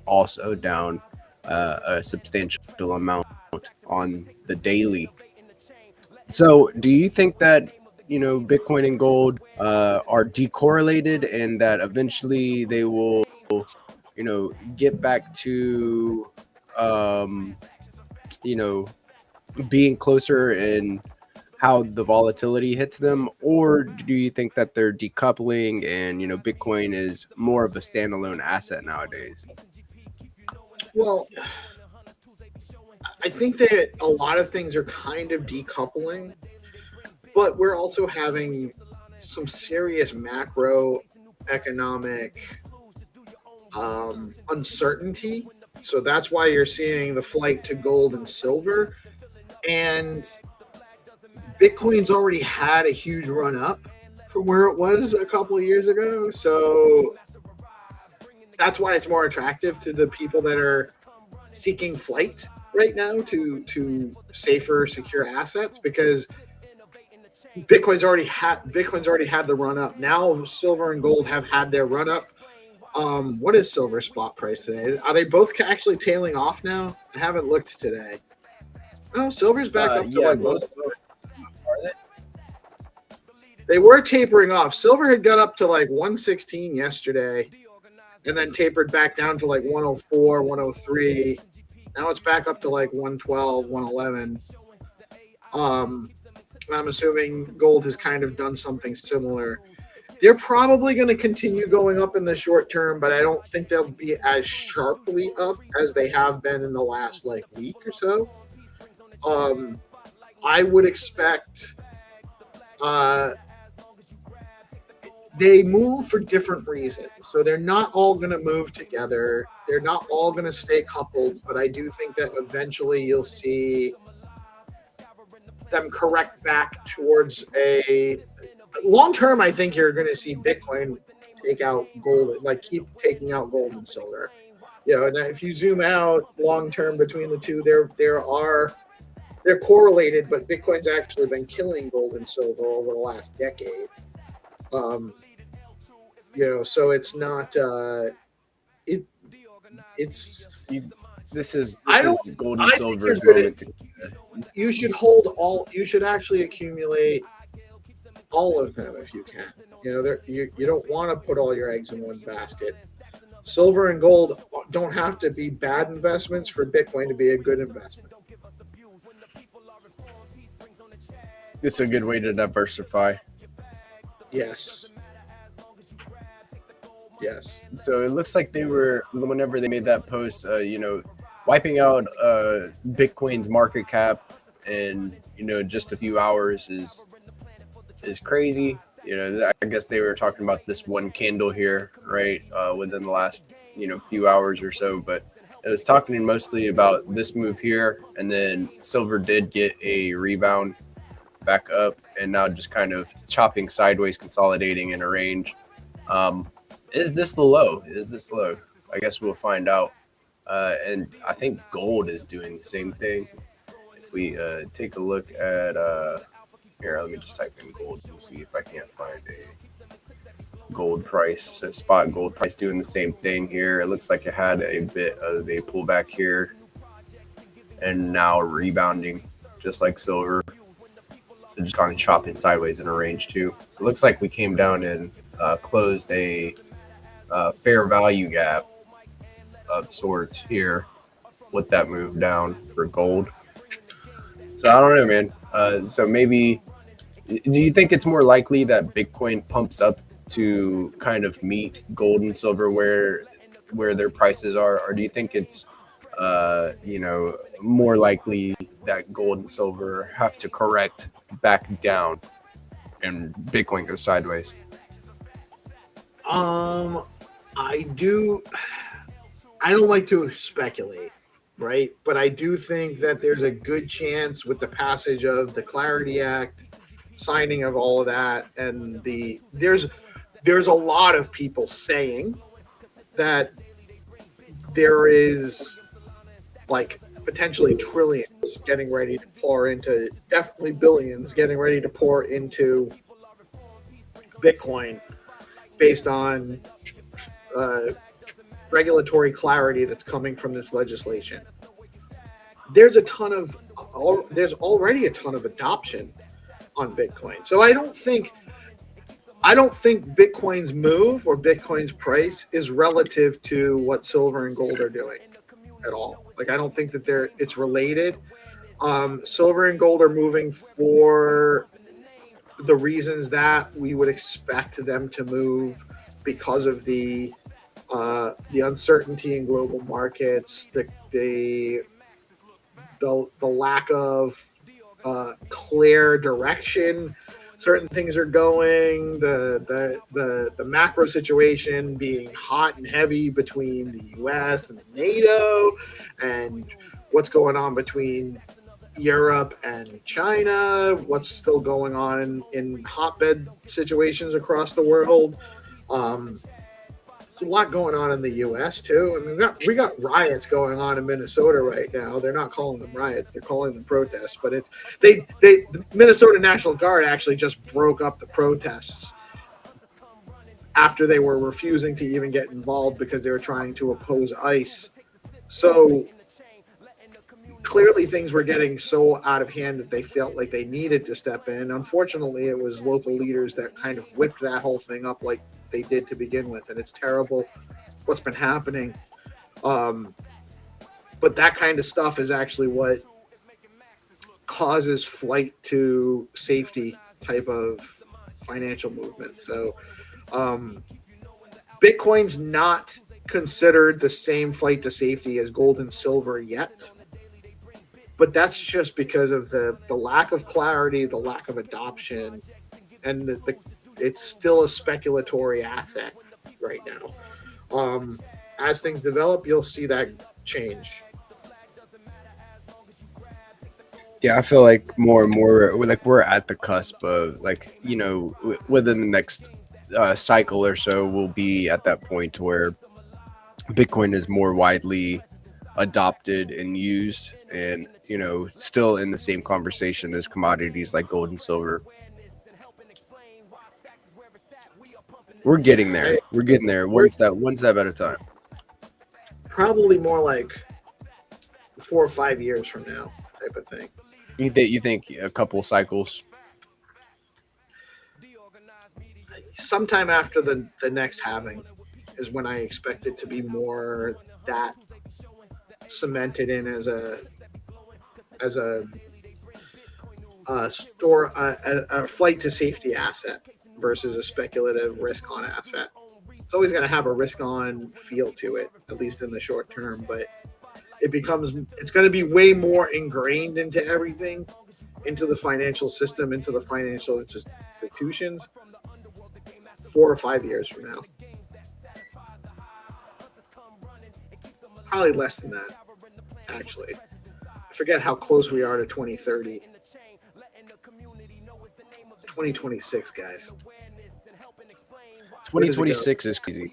also down a substantial amount on the daily. So do you think that Bitcoin and gold are decorrelated and that eventually they will get back to being closer in how the volatility hits them? Or do you think that they're decoupling and Bitcoin is more of a standalone asset nowadays? Well, I think that a lot of things are kind of decoupling, but we're also having some serious macroeconomic uncertainty. So that's why you're seeing the flight to gold and silver. And Bitcoin's already had a huge run up from where it was a couple of years ago. So that's why it's more attractive to the people that are seeking flight right now to safer, secure assets, because Bitcoin's already had the run up. Now silver and gold have had their run up. What is silver spot price today? Are they both actually tailing off now? I haven't looked today. Oh, silver's back up to Yeah, like both. they were tapering off. Silver had got up to like 116 yesterday and then tapered back down to like 104, 103. Now it's back up to like 112, 111. I'm assuming gold has kind of done something similar. They're probably going to continue going up in the short term, but I don't think they'll be as sharply up as they have been in the last like week or so. I would expect they move for different reasons. So they're not all going to move together. They're not all going to stay coupled, but I do think that eventually you'll see them correct back towards a long term. I think you're going to see Bitcoin take out gold, like keep taking out gold and silver. You know, and if you zoom out long term between the two, they're correlated, but Bitcoin's actually been killing gold and silver over the last decade. You know, so it's not it's This is gold and I think silver's you're gonna- moment to you should hold all. You should actually accumulate all of them if you can. You know, you don't want to put all your eggs in one basket. Silver and gold don't have to be bad investments for Bitcoin to be a good investment. This is a good way to diversify. Yes. Yes. So it looks like they were, whenever they made that post, wiping out Bitcoin's market cap in just a few hours is crazy. I guess they were talking about this one candle here, right, within the last few hours or so, but it was talking mostly about this move here, and then silver did get a rebound back up, and now just kind of chopping sideways, consolidating in a range. Is this the low? I guess we'll find out. And I think gold is doing the same thing. If we take a look at here, let me just type in gold and see if I can't find a gold price. So spot gold price doing the same thing here. It looks like it had a bit of a pullback here and now rebounding just like silver. So just kind of chopping sideways in a range too. It looks like we came down and closed a fair value gap of sorts here with that move down for gold. So I don't know, man. So maybe, do you think it's more likely that Bitcoin pumps up to kind of meet gold and silver where their prices are, or do you think it's more likely that gold and silver have to correct back down and Bitcoin goes sideways? I don't like to speculate, right? But I do think that there's a good chance with the passage of the Clarity Act, signing of all of that, and there's a lot of people saying that there is like potentially trillions getting ready to pour into, definitely billions getting ready to pour into Bitcoin based on regulatory clarity that's coming from this legislation. There's already a ton of adoption on Bitcoin. So I don't think Bitcoin's move or Bitcoin's price is relative to what silver and gold are doing at all. Like, I don't think that it's related. Silver and gold are moving for the reasons that we would expect them to move because of the uncertainty in global markets, the lack of clear direction certain things are going, the macro situation being hot and heavy between the US and NATO, and what's going on between Europe and China, what's still going on in hotbed situations across the world. There's a lot going on in the U.S. too. I mean, we got riots going on in Minnesota right now. They're not calling them riots; they're calling them protests. But the Minnesota National Guard actually just broke up the protests after they were refusing to even get involved because they were trying to oppose ICE. So clearly things were getting so out of hand that they felt like they needed to step in. Unfortunately, it was local leaders that kind of whipped that whole thing up like they did to begin with, and it's terrible what's been happening. But that kind of stuff is actually what causes flight to safety type of financial movement. So Bitcoin's not considered the same flight to safety as gold and silver yet, but that's just because of the lack of clarity, the lack of adoption, and it's still a speculatory asset right now. As things develop, you'll see that change. Yeah, I feel like more and more, like we're at the cusp of, like, within the next cycle or so, we'll be at that point where Bitcoin is more widely adopted and used, and still in the same conversation as commodities like gold and silver. We're getting there. We're getting there. One step at a time. Probably more like 4 or 5 years from now, type of thing. You think a couple cycles? Sometime after the next halving is when I expect it to be more that cemented in as a flight to safety asset versus a speculative risk on asset. It's always going to have a risk on feel to it, at least in the short term, but it's going to be way more ingrained into everything, into the financial system, into the financial institutions 4 or 5 years from now. Probably less than that, actually. I forget how close we are to 2030. It's 2026, guys. 2026 is crazy.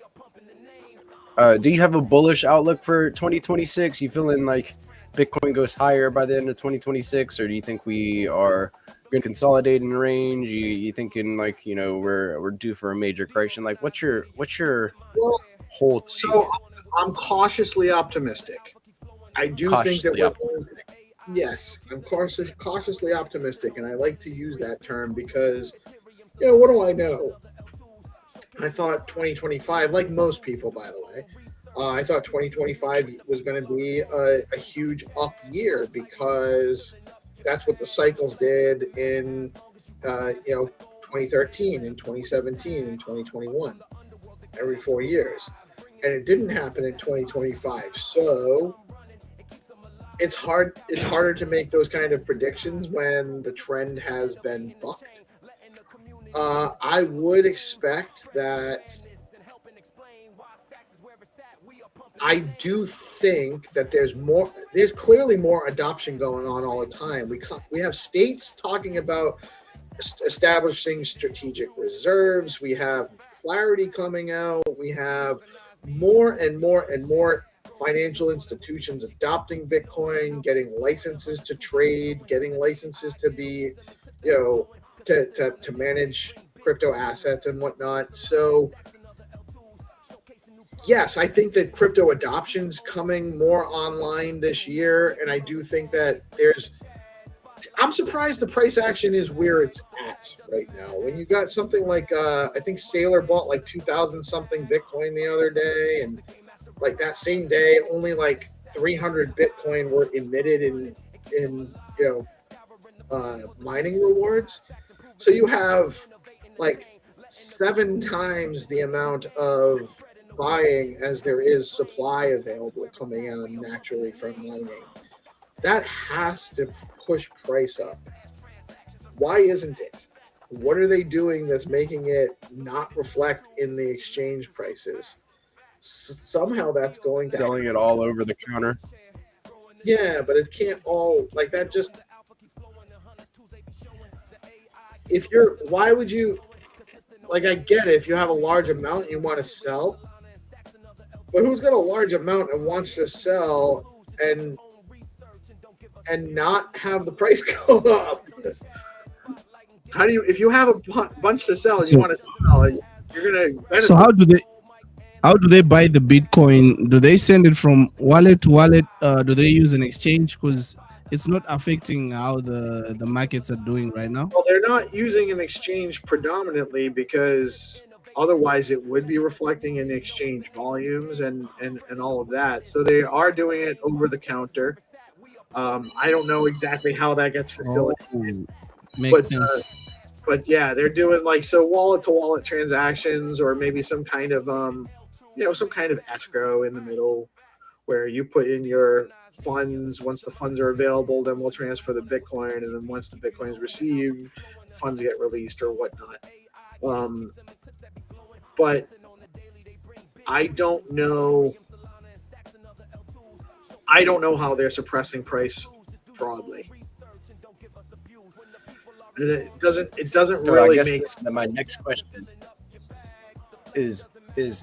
Do you have a bullish outlook for 2026? You feeling like Bitcoin goes higher by the end of 2026, or do you think we are going to consolidate in range? You thinking like we're due for a major correction? Like what's your whole take? So I'm cautiously optimistic. I do think that yes, I'm cautiously optimistic, and I like to use that term because what do I know? I thought 2025, like most people, by the way, I thought 2025 was going to be a huge up year because that's what the cycles did in 2013 and 2017 and 2021, every 4 years, and it didn't happen in 2025. So it's harder to make those kind of predictions when the trend has been bucked. I would expect that. I do think that there's clearly more adoption going on all the time. We have states talking about establishing strategic reserves. We have clarity coming out. We have more and more and more financial institutions adopting Bitcoin, getting licenses to trade, getting licenses to be, to manage crypto assets and whatnot. So yes, I think that crypto adoption's coming more online this year, and I do think that I'm surprised the price action is where it's at right now. When you got something like I think Saylor bought like 2,000 something Bitcoin the other day, and like that same day only like 300 Bitcoin were emitted in mining rewards. So you have like 7 times the amount of buying as there is supply available coming out naturally from mining. That has to push price up. Why isn't it? What are they doing that's making it not reflect in the exchange prices? Somehow that's going to selling it all over the counter. Yeah, but it can't all like that. Just why would you, like, I get it if you have a large amount you want to sell, but who's got a large amount and wants to sell and not have the price go up? How do you, if you have a bunch to sell and you want to sell, you're gonna benefit. So how do they buy the Bitcoin? Do they send it from wallet to wallet? Do they use an exchange? Because it's not affecting how the markets are doing right now. Well, they're not using an exchange predominantly because otherwise it would be reflecting in exchange volumes and all of that. So they are doing it over the counter. I don't know exactly how that gets facilitated, Makes but sense. but yeah, they're doing like so wallet to wallet transactions, or maybe some kind of some kind of escrow in the middle where you put in your funds. Once the funds are available, then we'll transfer the Bitcoin, and then once the Bitcoin is received, funds get released or whatnot. But I don't know. I don't know how they're suppressing price broadly. And it doesn't So really I guess make my next question is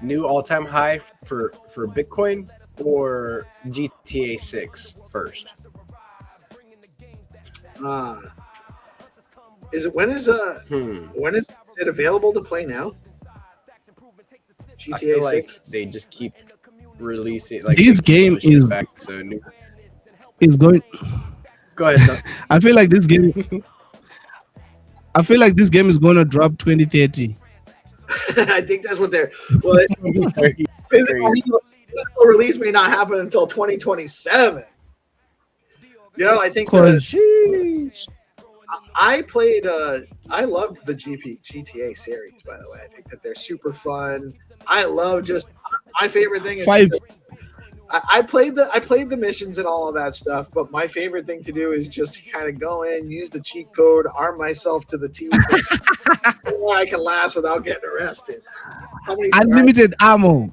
new all-time high for Bitcoin or GTA 6 first? is it when is it available to play now? I feel GTA like 6? they just keep releasing like This they keep game pushing it is back to new. going. Go ahead. No. I feel like this game is going to drop 2030. I think that's what they're. Well, physical release may not happen until 2027. I think Because I played. I loved the GTA series. By the way, I think that they're super fun. I love just my favorite thing is I played the missions and all of that stuff, but my favorite thing to do is just kind of go in, use the cheat code, arm myself to the teeth, and I can last without getting arrested. How many unlimited ammo.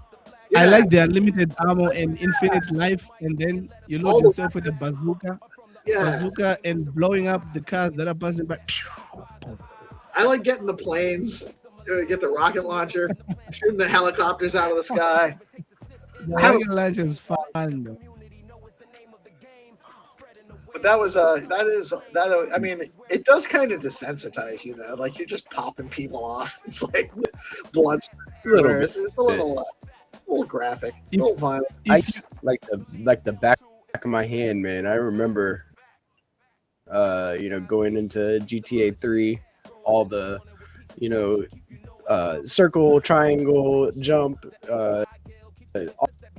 I Yeah. like the unlimited ammo and infinite life, and then you load yourself with a bazooka and blowing up the cars that are passing by. I like getting the planes, get the rocket launcher, shooting the helicopters out of the sky. The rocket launcher is fun though. But I mean, it does kind of desensitize you though. Like you're just popping people off. It's like blood. It's a little graphic, a little violent. I like the back of my hand, man. I remember, going into GTA 3, all the, circle, triangle, jump,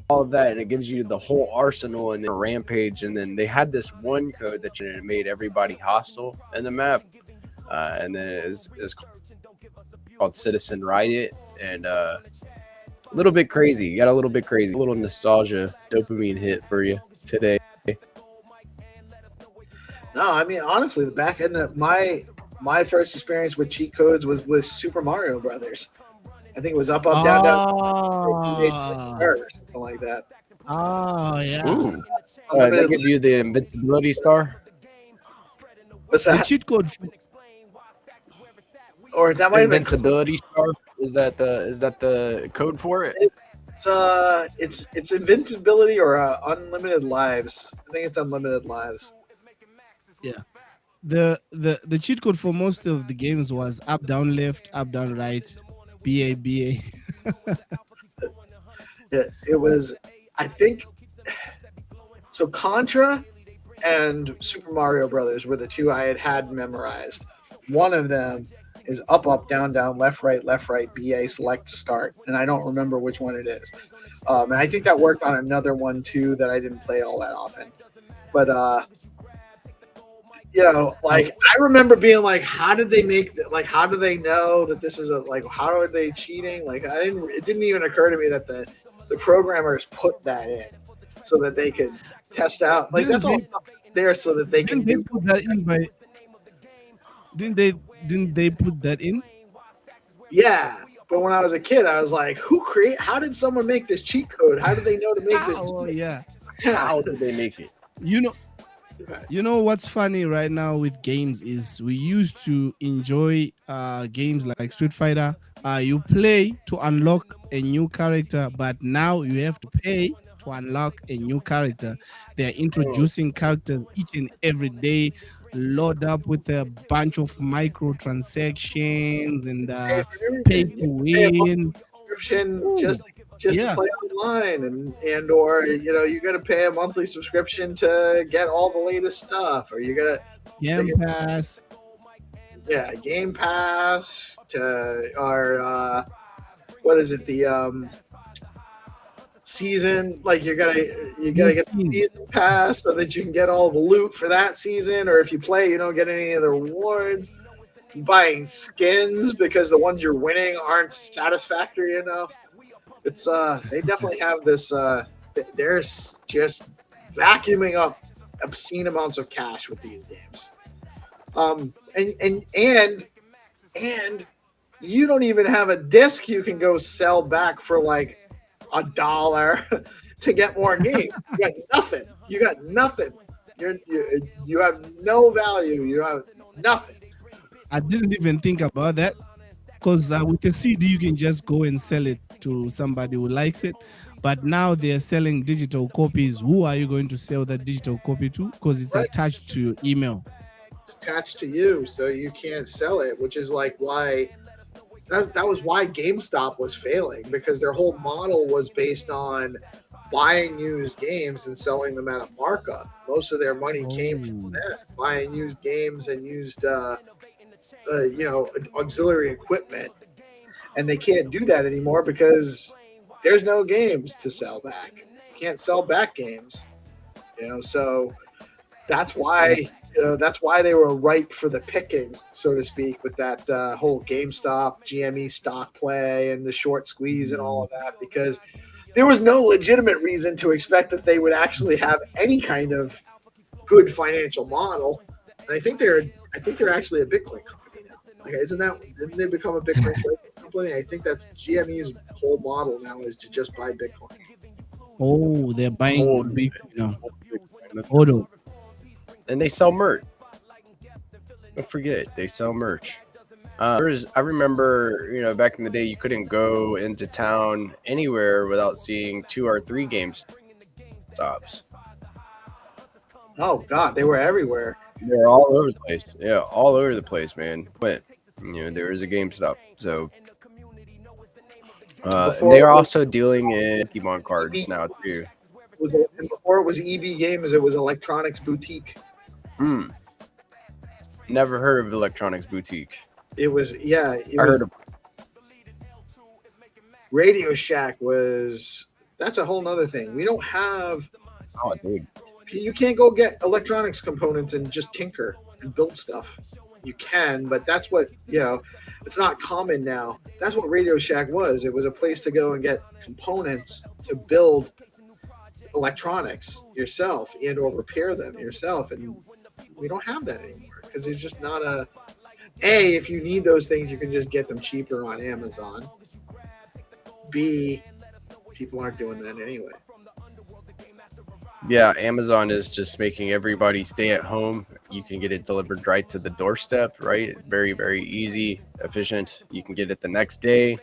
all of that, and it gives you the whole arsenal and then rampage. And then they had this one code that made everybody hostile in the map, and then it's called Citizen Riot, and a little bit crazy. You got a little bit crazy, a little nostalgia dopamine hit for you today. No, I mean honestly, the back end of my first experience with cheat codes was with Super Mario Brothers. I think it was up, down, down, or something like that. Oh yeah. Ooh. They give you the invincibility star. What's The that? cheat code. Or that might have been. Invincibility star. Is that the code for it? It's invincibility or unlimited lives. I think it's unlimited lives. Yeah. The cheat code for most of the games was up, down, left, up, down, right, BA. It was, I think, so Contra and Super Mario Brothers were the two I had memorized. One of them is up, down, left, right, BA, select, start, and I don't remember which one it is. And I think that worked on another one too that I didn't play all that often. But I remember being like, how did they make that? Like, how do they know that this is how are they cheating? Like, it didn't even occur to me that the programmers put that in so that they could test out. Like, that's all there so that they can put that in by. Didn't they put that in? Yeah. But when I was a kid, I was like, how did someone make this cheat code? How did they know to make this? Oh yeah. How did they make it? You know what's funny right now with games is we used to enjoy games like Street Fighter. You play to unlock a new character, but now you have to pay to unlock a new character. They're introducing characters each and every day, load up with a bunch of microtransactions and pay to win. Just just to Yeah. play online, and or you got to pay a monthly subscription to get all the latest stuff, or you got Game Pass. Game Pass to or what is it, the season, like you gotta get the season pass so that you can get all the loot for that season, or if you play you don't get any of the rewards. Buying skins because the ones you're winning aren't satisfactory enough. It's they definitely have this they're just vacuuming up obscene amounts of cash with these games. And you don't even have a disc you can go sell back for like $1 to get more games. You got nothing. You got nothing. You have no value. You have nothing. I didn't even think about that, because with a CD you can just go and sell it to somebody who likes it. But now they're selling digital copies. Who are you going to sell that digital copy to? Because it's attached to your email. It's attached to you, so you can't sell it, which is like why that was why GameStop was failing, because their whole model was based on buying used games and selling them at a markup. Most of their money came from that, buying used games and used auxiliary equipment, and they can't do that anymore because there's no games to sell back. You can't sell back games, so that's why they were ripe for the picking, so to speak, with that whole GameStop GME stock play and the short squeeze and all of that, because there was no legitimate reason to expect that they would actually have any kind of good financial model. And I think they're actually a Bitcoin company now. Like, didn't they become a Bitcoin company? I think that's GME's whole model now, is to just buy Bitcoin. Oh, they're buying Bitcoin now. And they sell merch. Don't forget, they sell merch. I remember, back in the day, you couldn't go into town anywhere without seeing 2 or 3 GameStops. Oh God, they were everywhere. They're all over the place. Yeah, all over the place, man. But there is a GameStop. So and they are also dealing in Pokemon cards now too. And before it was EB Games, it was Electronics Boutique. Never heard of Electronics Boutique. It was heard of Radio Shack that's a whole nother thing. We don't have. Oh, dude. You can't go get electronics components and just tinker and build stuff. You can, but that's what, it's not common now. That's what Radio Shack was. It was a place to go and get components to build electronics yourself and or repair them yourself. And we don't have that anymore because there's just not if you need those things, you can just get them cheaper on Amazon. B, people aren't doing that anyway. Yeah, Amazon is just making everybody stay at home. You can get it delivered right to the doorstep, right? Very, very easy, efficient. You can get it the next day.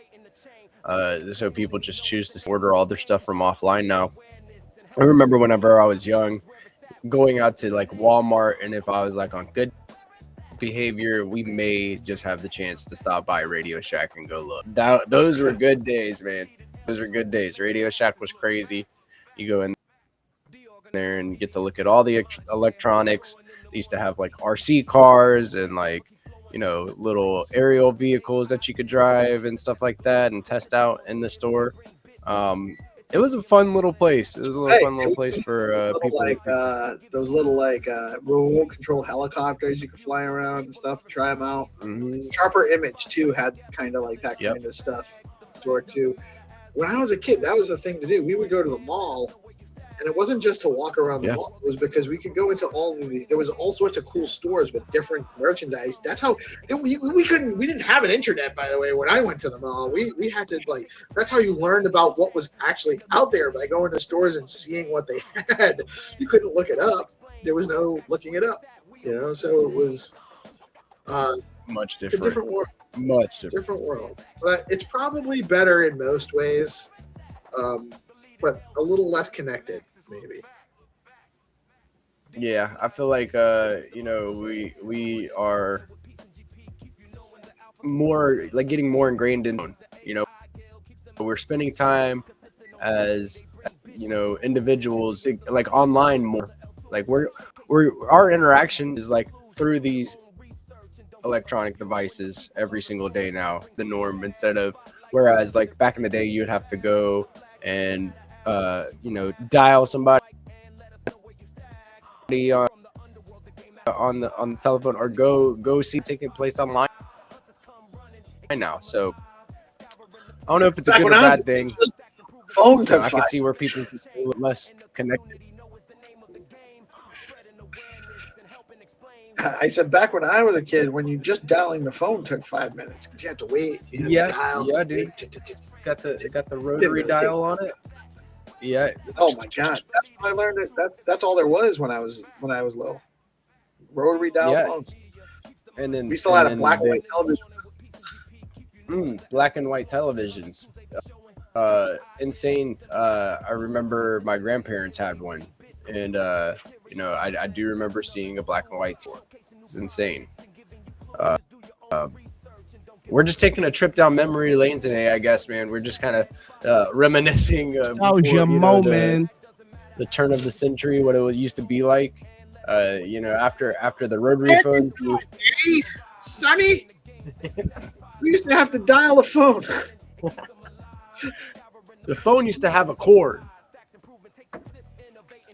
So people just choose to order all their stuff from offline now. I remember whenever I was young, going out to like Walmart, and if I was like on good behavior, we may just have the chance to stop by Radio Shack and go look. Those were good days, man. Those were good days. Radio Shack was crazy. You go in there and get to look at all the electronics. They used to have like RC cars and like little aerial vehicles that you could drive and stuff like that and test out in the store. It was a fun little place. It was a fun little place for people. Like those little remote control helicopters you could fly around and stuff. Try them out. Mm-hmm. Sharper Image too had kind of like that kind of stuff store too. When I was a kid, that was the thing to do. We would go to the mall. And it wasn't just to walk around the mall. It was because we could go into there was all sorts of cool stores with different merchandise. That's how we didn't have an internet, by the way, when I went to the mall. We had to that's how you learned about what was actually out there, by going to stores and seeing what they had. You couldn't look it up. There was no looking it up, so it was much different. It's a different world. Much different world. But it's probably better in most ways. But a little less connected, maybe. Yeah, I feel like we are more like getting more ingrained in. We're spending time as individuals, like online more. Like our interaction is like through these electronic devices every single day now, the norm, instead of whereas like back in the day you'd have to go and dial somebody on the telephone, or go see taking place online now. So I don't know if it's a good or bad thing. Phone took I can see where people can feel less connected. I said back when I was a kid, when you just dialing the phone took 5 minutes because you had to wait. You had to dial, yeah, dude. It got the rotary dial on it. Yeah. Oh my god, that's when I learned it. That's all there was when I was little. Rotary dial phones. And then we still had a black and white television. Black and white televisions. Insane. I remember my grandparents had one, and I do remember seeing a black and white. It's insane. We're just taking a trip down memory lane today, I guess, man. We're just kind of reminiscing moment. The turn of the century, what it used to be like. After the rotary phones. Hey, Sonny, we used to have to dial a phone. The phone used to have a cord.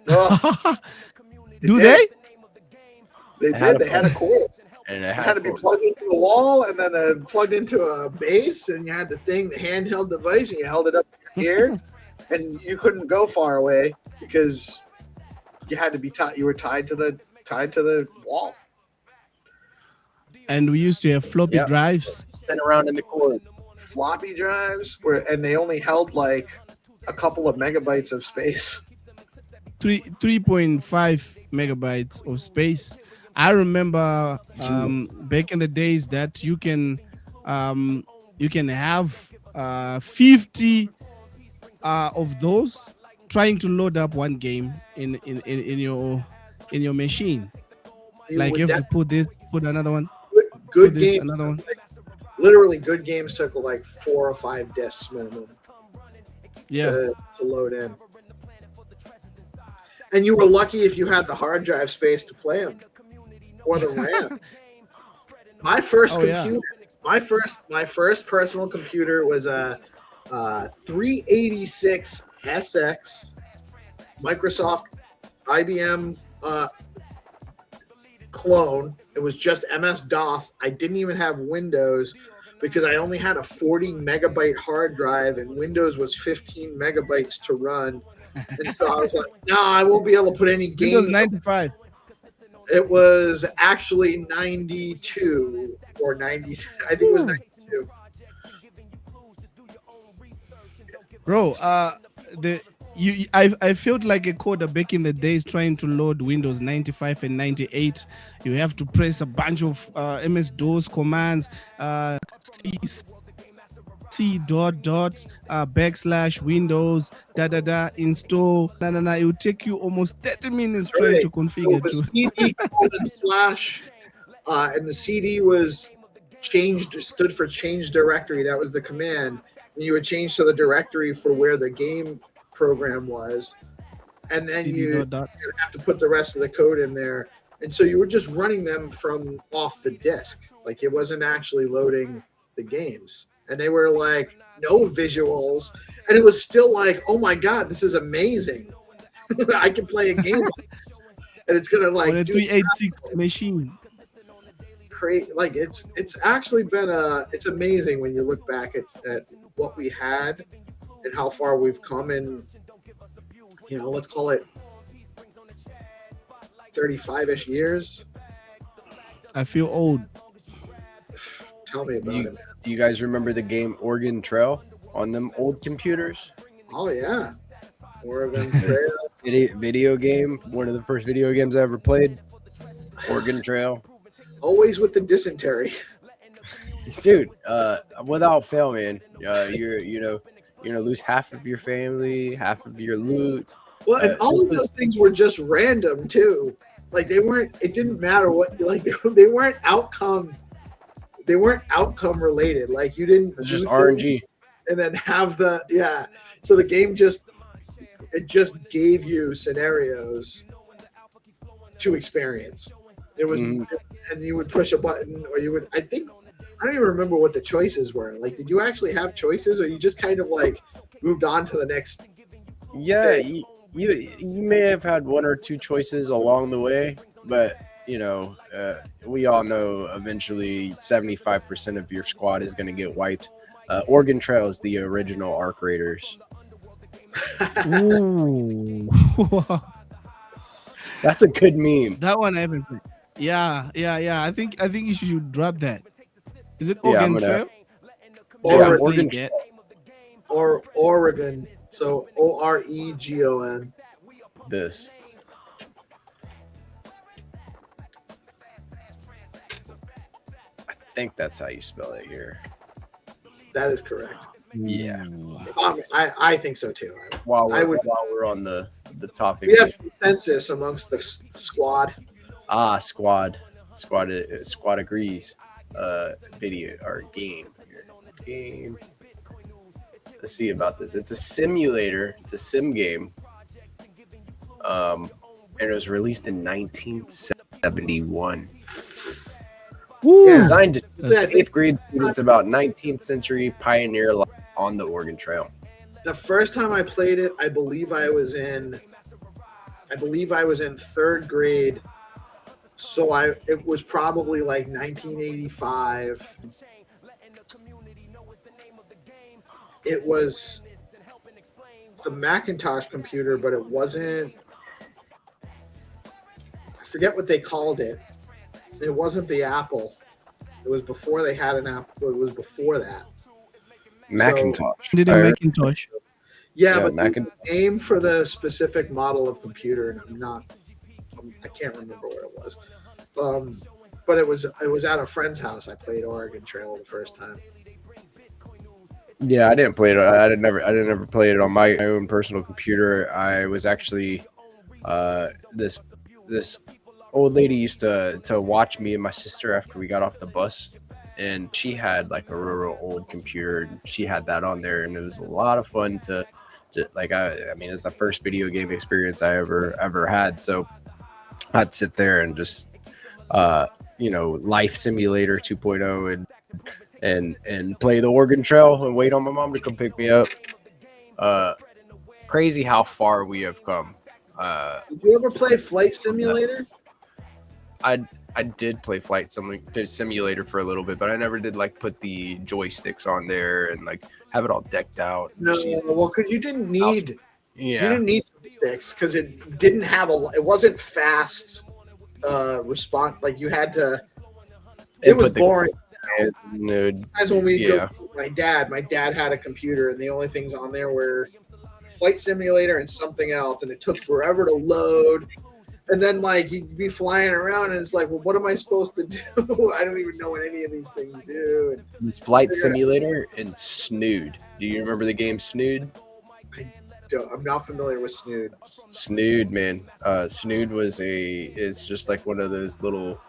Do they? They did. They had a cord. And it had to be plugged into the wall, and then plugged into a base, and you had the handheld device, and you held it up in your ear, and you couldn't go far away because you had to be tied. You were tied to the wall. And we used to have floppy drives. Spin around in the cord. Floppy drives and they only held like a couple of megabytes of space. 3.5 megabytes of space. I remember back in the days that you can have 50 of those trying to load up one game in your machine. Like you have to put another one. Good games. Another one. Literally, good games took like 4 or 5 discs minimum. Yeah. To load in. And you were lucky if you had the hard drive space to play them, or the RAM. My first computer, my first personal computer was a 386 SX Microsoft IBM clone. It was just MS-DOS. I didn't even have Windows because I only had a 40 megabyte hard drive, and Windows was 15 megabytes to run. And so I was like, no, I won't be able to put any games. It was 95. It was actually 92 or 90. I think it was 92. Bro, I felt like a coder back in the days trying to load Windows 95 and 98. You have to press a bunch of MS-DOS commands, C // Windows install. It would take you almost 30 minutes trying to configure. CD / and the CD was stood for change directory. That was the command. And you would change to the directory for where the game program was, and then you have to put the rest of the code in there. And so you were just running them from off the disk. Like it wasn't actually loading the games. And they were like no visuals, and it was still like, oh my god, this is amazing. I can play a game like this. And it's gonna like on a 386 machine. Create like it's actually been it's amazing when you look back at what we had and how far we've come in, let's call it 35-ish years. I feel old. Tell me about it, man. Do you guys remember the game Oregon Trail on them old computers? Oh, yeah. Oregon Trail. Video game. One of the first video games I ever played. Oregon Trail. Always with the dysentery. Dude, without fail, man, you're gonna lose half of your family, half of your loot. Well, and all of those things were just random too. Like it didn't matter what, like they weren't outcome related. Like you didn't. It's just RNG. And then So the game just gave you scenarios to experience. It was, and you would push a button, or you would. I don't even remember what the choices were. Like, did you actually have choices, or you just kind of like moved on to the next? Yeah, you may have had one or two choices along the way, but we all know eventually 75% of your squad is going to get wiped. Oregon Trail is the original Arc Raiders. Ooh. That's a good meme. That one I haven't played. Yeah. I think you should drop that. Is it Yeah, I'm Oregon gonna- Trail? Or, Oregon Yeah. or Oregon. So Oregon. This. I think that's how you spell it here. That is correct. Yeah. I think so too. While I we're, would- while we're on the topic, We have consensus amongst the squad. squad agrees. Video or game. Game. Let's see about this. It's a simulator. It's a sim game. And it was released in 1971. Yeah. Designed to Yeah, I think 8th grade students about 19th century pioneer life on the Oregon Trail. the first time I played it, I believe I was in 3rd grade. So it was probably like 1985. It was the Macintosh computer, but it wasn't. I forget what they called it. It wasn't the Apple. It was before they had an Apple. It was before that. Macintosh. Did a Macintosh? Yeah, Yeah, but the Macintosh. name for the specific model of computer, and I can't remember what it was. But it was at a friend's house. I played Oregon Trail the first time. Yeah, I didn't play it. I didn't ever play it on my own personal computer. I was actually this old lady used to watch me and my sister after we got off the bus, and she had like a real old computer, and she had that on there, and it was a lot of fun to like I mean it's the first video game experience I ever had, so I'd sit there and just Life Simulator 2.0 and play the Oregon Trail and wait on my mom to come pick me up. Crazy how far we have come. Did you ever play Flight Simulator? I did play Flight Simulator for a little bit, but I never did like put the joysticks on there and like have it all decked out. No, well, because you didn't need Yeah. you didn't need sticks because it didn't have it wasn't fast response. Like you had to. It was boring. As when we go with my dad had a computer, and the only things on there were Flight Simulator and something else, and it took forever to load. And then like you'd be flying around, and it's like, well, what am I supposed to do? I don't even know what any of these things do. And It's Flight Simulator and Snood. Do you remember the game Snood? I'm not familiar with Snood. Snood, man. Snood is just like one of those little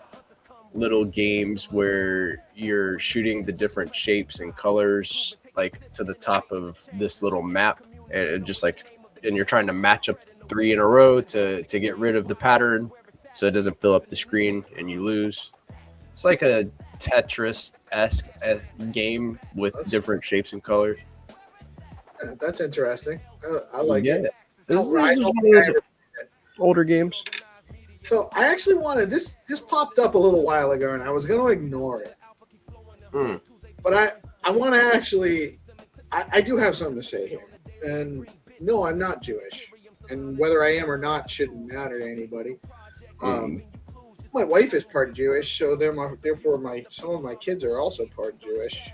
games where you're shooting the different shapes and colors like to the top of this little map, and you're trying to match up 3 in a row to get rid of the pattern so it doesn't fill up the screen and you lose. It's like a Tetris-esque game with different shapes and colors. Yeah, that's interesting. I like it. This is one of those older games. So I actually wanted this popped up a little while ago, and I was going to ignore it. But I want to actually, I do have something to say here. And no, I'm not Jewish. And whether I am or not shouldn't matter to anybody. My wife is part Jewish, so therefore some of my kids are also part Jewish.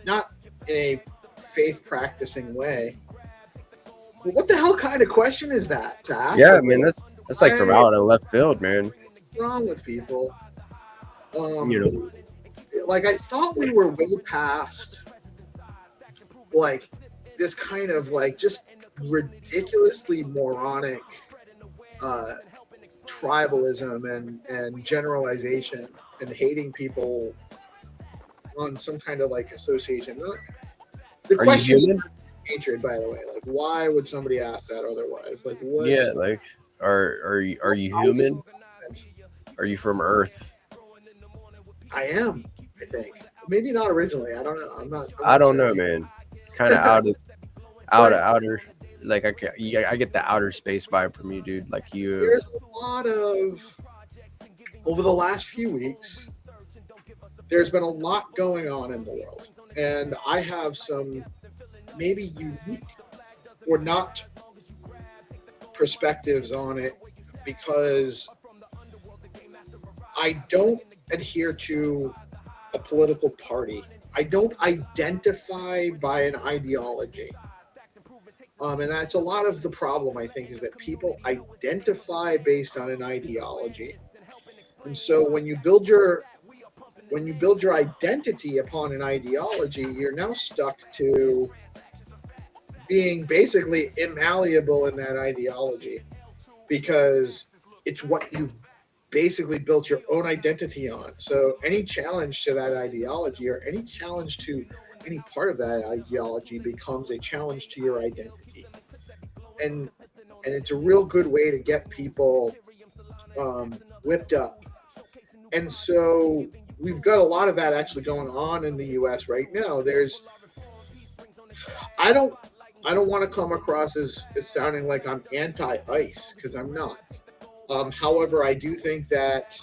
Not in a faith practicing way. Well, what the hell kind of question is that to ask? Yeah, I mean that's like from out of left field, man. What's wrong with people? Like I thought we were way past like this kind of like just ridiculously moronic tribalism and generalization and hating people on some kind of like association. The Are question, you human? hatred, by the way. Like, why would somebody ask that otherwise? Like, what? Yeah, like are you human? Are you from Earth? I am, I think. Maybe not originally. I don't know. I don't know, man. Kind of outer. Like I get the outer space vibe from you, dude. Like you. There's a lot of, over the last few weeks, there's been a lot going on in the world. And I have some maybe unique or not perspectives on it because I don't adhere to a political party. I don't identify by an ideology. And that's a lot of the problem, I think, is that people identify based on an ideology. And so when you build your identity upon an ideology, you're now stuck to being basically immalleable in that ideology because it's what you've basically built your own identity on. So any challenge to that ideology or any challenge to any part of that ideology becomes a challenge to your identity. And it's a real good way to get people whipped up. And so we've got a lot of that actually going on in the US right now. I don't want to come across as sounding like I'm anti-ICE, because I'm not. However, I do think that,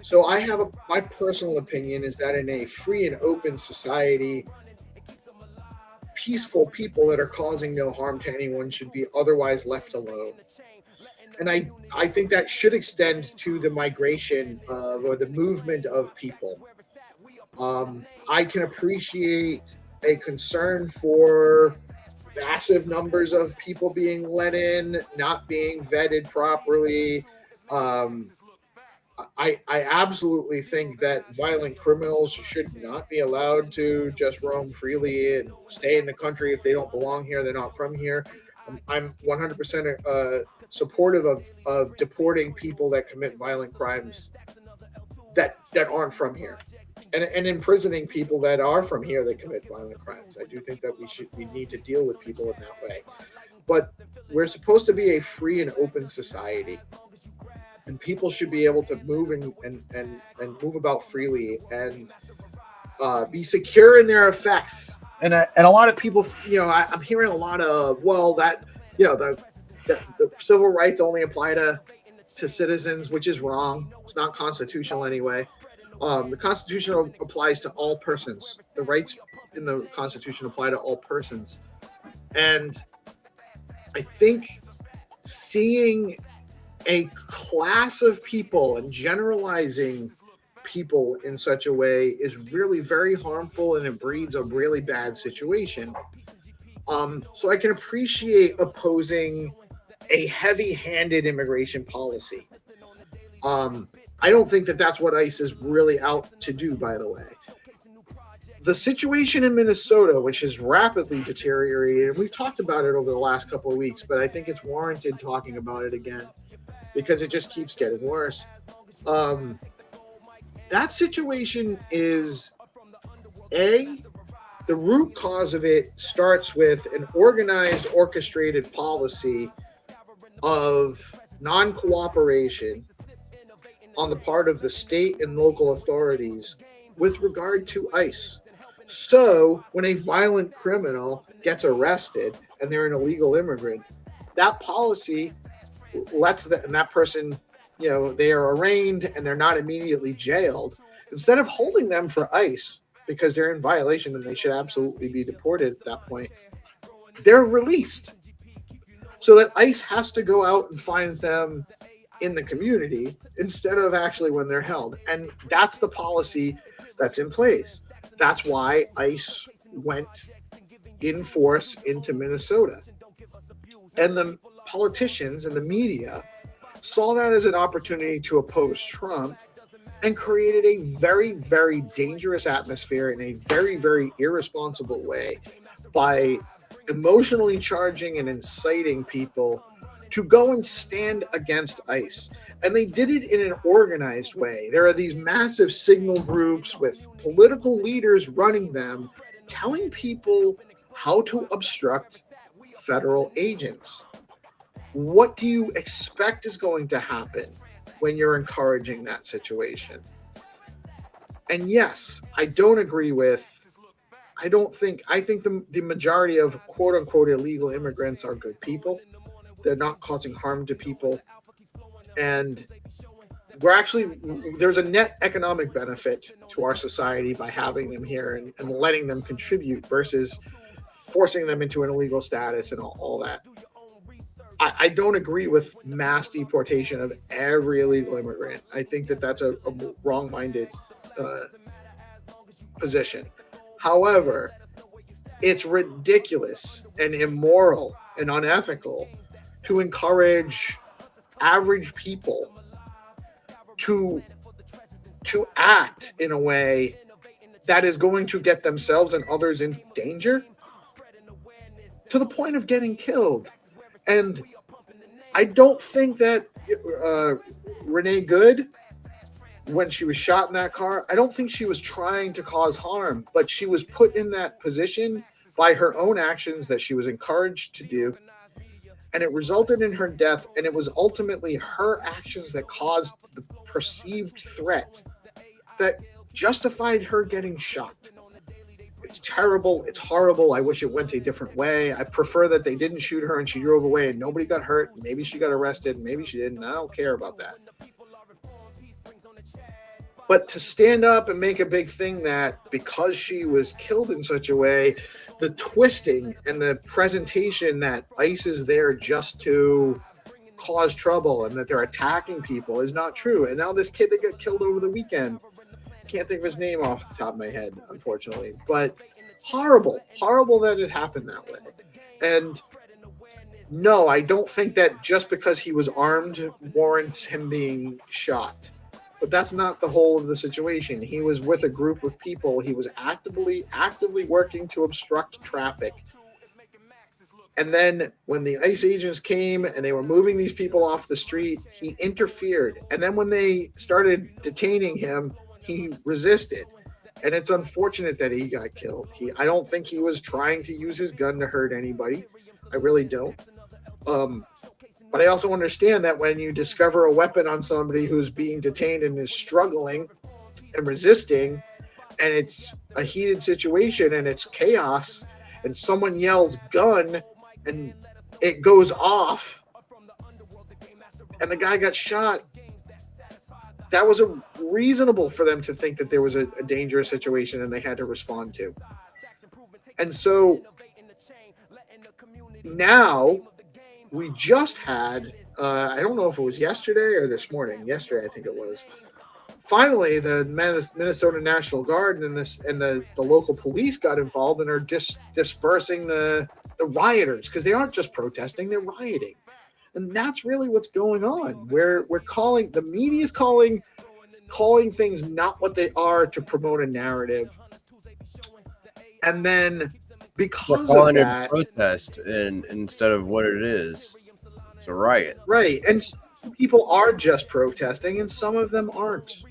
so I have my personal opinion is that in a free and open society, peaceful people that are causing no harm to anyone should be otherwise left alone. And I think that should extend to the migration of, or the movement of people. I can appreciate a concern for massive numbers of people being let in, not being vetted properly. I absolutely think that violent criminals should not be allowed to just roam freely and stay in the country if they don't belong here, they're not from here. I'm 100% supportive of deporting people that commit violent crimes that aren't from here, and imprisoning people that are from here that commit violent crimes. I do think that we need to deal with people in that way. But we're supposed to be a free and open society, and people should be able to move and move about freely and be secure in their effects. And a lot of people, I'm hearing a lot of, well, that, the civil rights only apply to citizens, which is wrong. It's not constitutional anyway. The Constitution applies to all persons. The rights in the Constitution apply to all persons. And I think seeing a class of people and generalizing people in such a way is really very harmful, and it breeds a really bad situation. So I can appreciate opposing a heavy-handed immigration policy. I don't think that that's what ICE is really out to do, by the way. The situation in Minnesota, which has rapidly deteriorated, and we've talked about it over the last couple of weeks, but I think it's warranted talking about it again because it just keeps getting worse. That situation is, the root cause of it starts with an organized, orchestrated policy of non-cooperation on the part of the state and local authorities with regard to ICE. So when a violent criminal gets arrested and they're an illegal immigrant, that policy lets that person, they are arraigned and they're not immediately jailed. Instead of holding them for ICE because they're in violation and they should absolutely be deported at that point, they're released. So that ICE has to go out and find them in the community instead of actually when they're held. And that's the policy that's in place. That's why ICE went in force into Minnesota. And the politicians and the media saw that as an opportunity to oppose Trump and created a very, very dangerous atmosphere in a very, very irresponsible way by emotionally charging and inciting people to go and stand against ICE. And they did it in an organized way. There are these massive signal groups with political leaders running them, telling people how to obstruct federal agents. What do you expect is going to happen when you're encouraging that situation? And yes, I think the majority of quote unquote illegal immigrants are good people. They're not causing harm to people. And there's a net economic benefit to our society by having them here and letting them contribute versus forcing them into an illegal status and all that. I don't agree with mass deportation of every illegal immigrant. I think that's a wrong-minded position. However, it's ridiculous and immoral and unethical to encourage average people to act in a way that is going to get themselves and others in danger to the point of getting killed. And I don't think that Renee Good, when she was shot in that car, I don't think she was trying to cause harm, but she was put in that position by her own actions that she was encouraged to do. And it resulted in her death. And it was ultimately her actions that caused the perceived threat that justified her getting shot. It's terrible. It's horrible. I wish it went a different way. I prefer that they didn't shoot her and she drove away and nobody got hurt. Maybe she got arrested. Maybe she didn't. I don't care about that. But to stand up and make a big thing that because she was killed in such a way, the twisting and the presentation that ICE is there just to cause trouble and that they're attacking people is not true. And now this kid that got killed over the weekend, can't think of his name off the top of my head, unfortunately, but horrible that it happened that way. And no, I don't think that just because he was armed warrants him being shot. But that's not the whole of the situation. He was with a group of people. He was actively working to obstruct traffic. And then when the ICE agents came and they were moving these people off the street, he interfered. And then when they started detaining him, he resisted. And it's unfortunate that he got killed. I don't think he was trying to use his gun to hurt anybody. I really don't. But I also understand that when you discover a weapon on somebody who's being detained and is struggling and resisting, and it's a heated situation and it's chaos, and someone yells gun and it goes off and the guy got shot, that was reasonable for them to think that there was a dangerous situation and they had to respond to. And so now we just had, I don't know if it was yesterday or this morning. Yesterday, I think it was. Finally, the Minnesota National Guard and the local police got involved and are dispersing the rioters, because they aren't just protesting; they're rioting, and that's really what's going on. We're calling, the media is calling things not what they are to promote a narrative, and then because of that, it a protest and instead of what it is, it's a riot. Right, and some people are just protesting, and some of them aren't.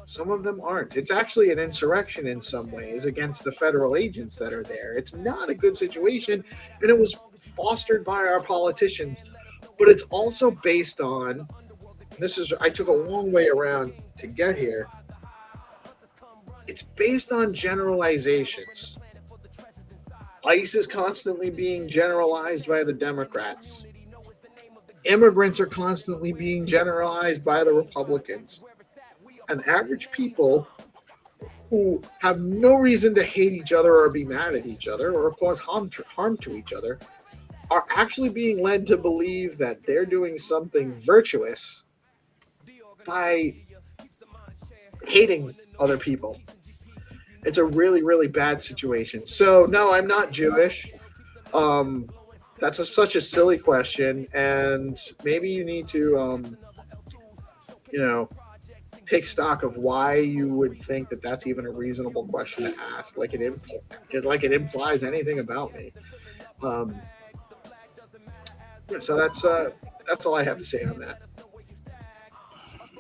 Some of them aren't. It's actually an insurrection in some ways against the federal agents that are there. It's not a good situation, and it was fostered by our politicians. But it's also based on, I took a long way around to get here. It's based on generalizations. ICE is constantly being generalized by the Democrats. Immigrants are constantly being generalized by the Republicans. And average people who have no reason to hate each other or be mad at each other or cause harm to each other are actually being led to believe that they're doing something virtuous by hating other people. It's a really, really bad situation. So, no, I'm not Jewish. That's such a silly question. And maybe you need to, take stock of why you would think that that's even a reasonable question to ask. Like it implies anything about me. So that's all I have to say on that.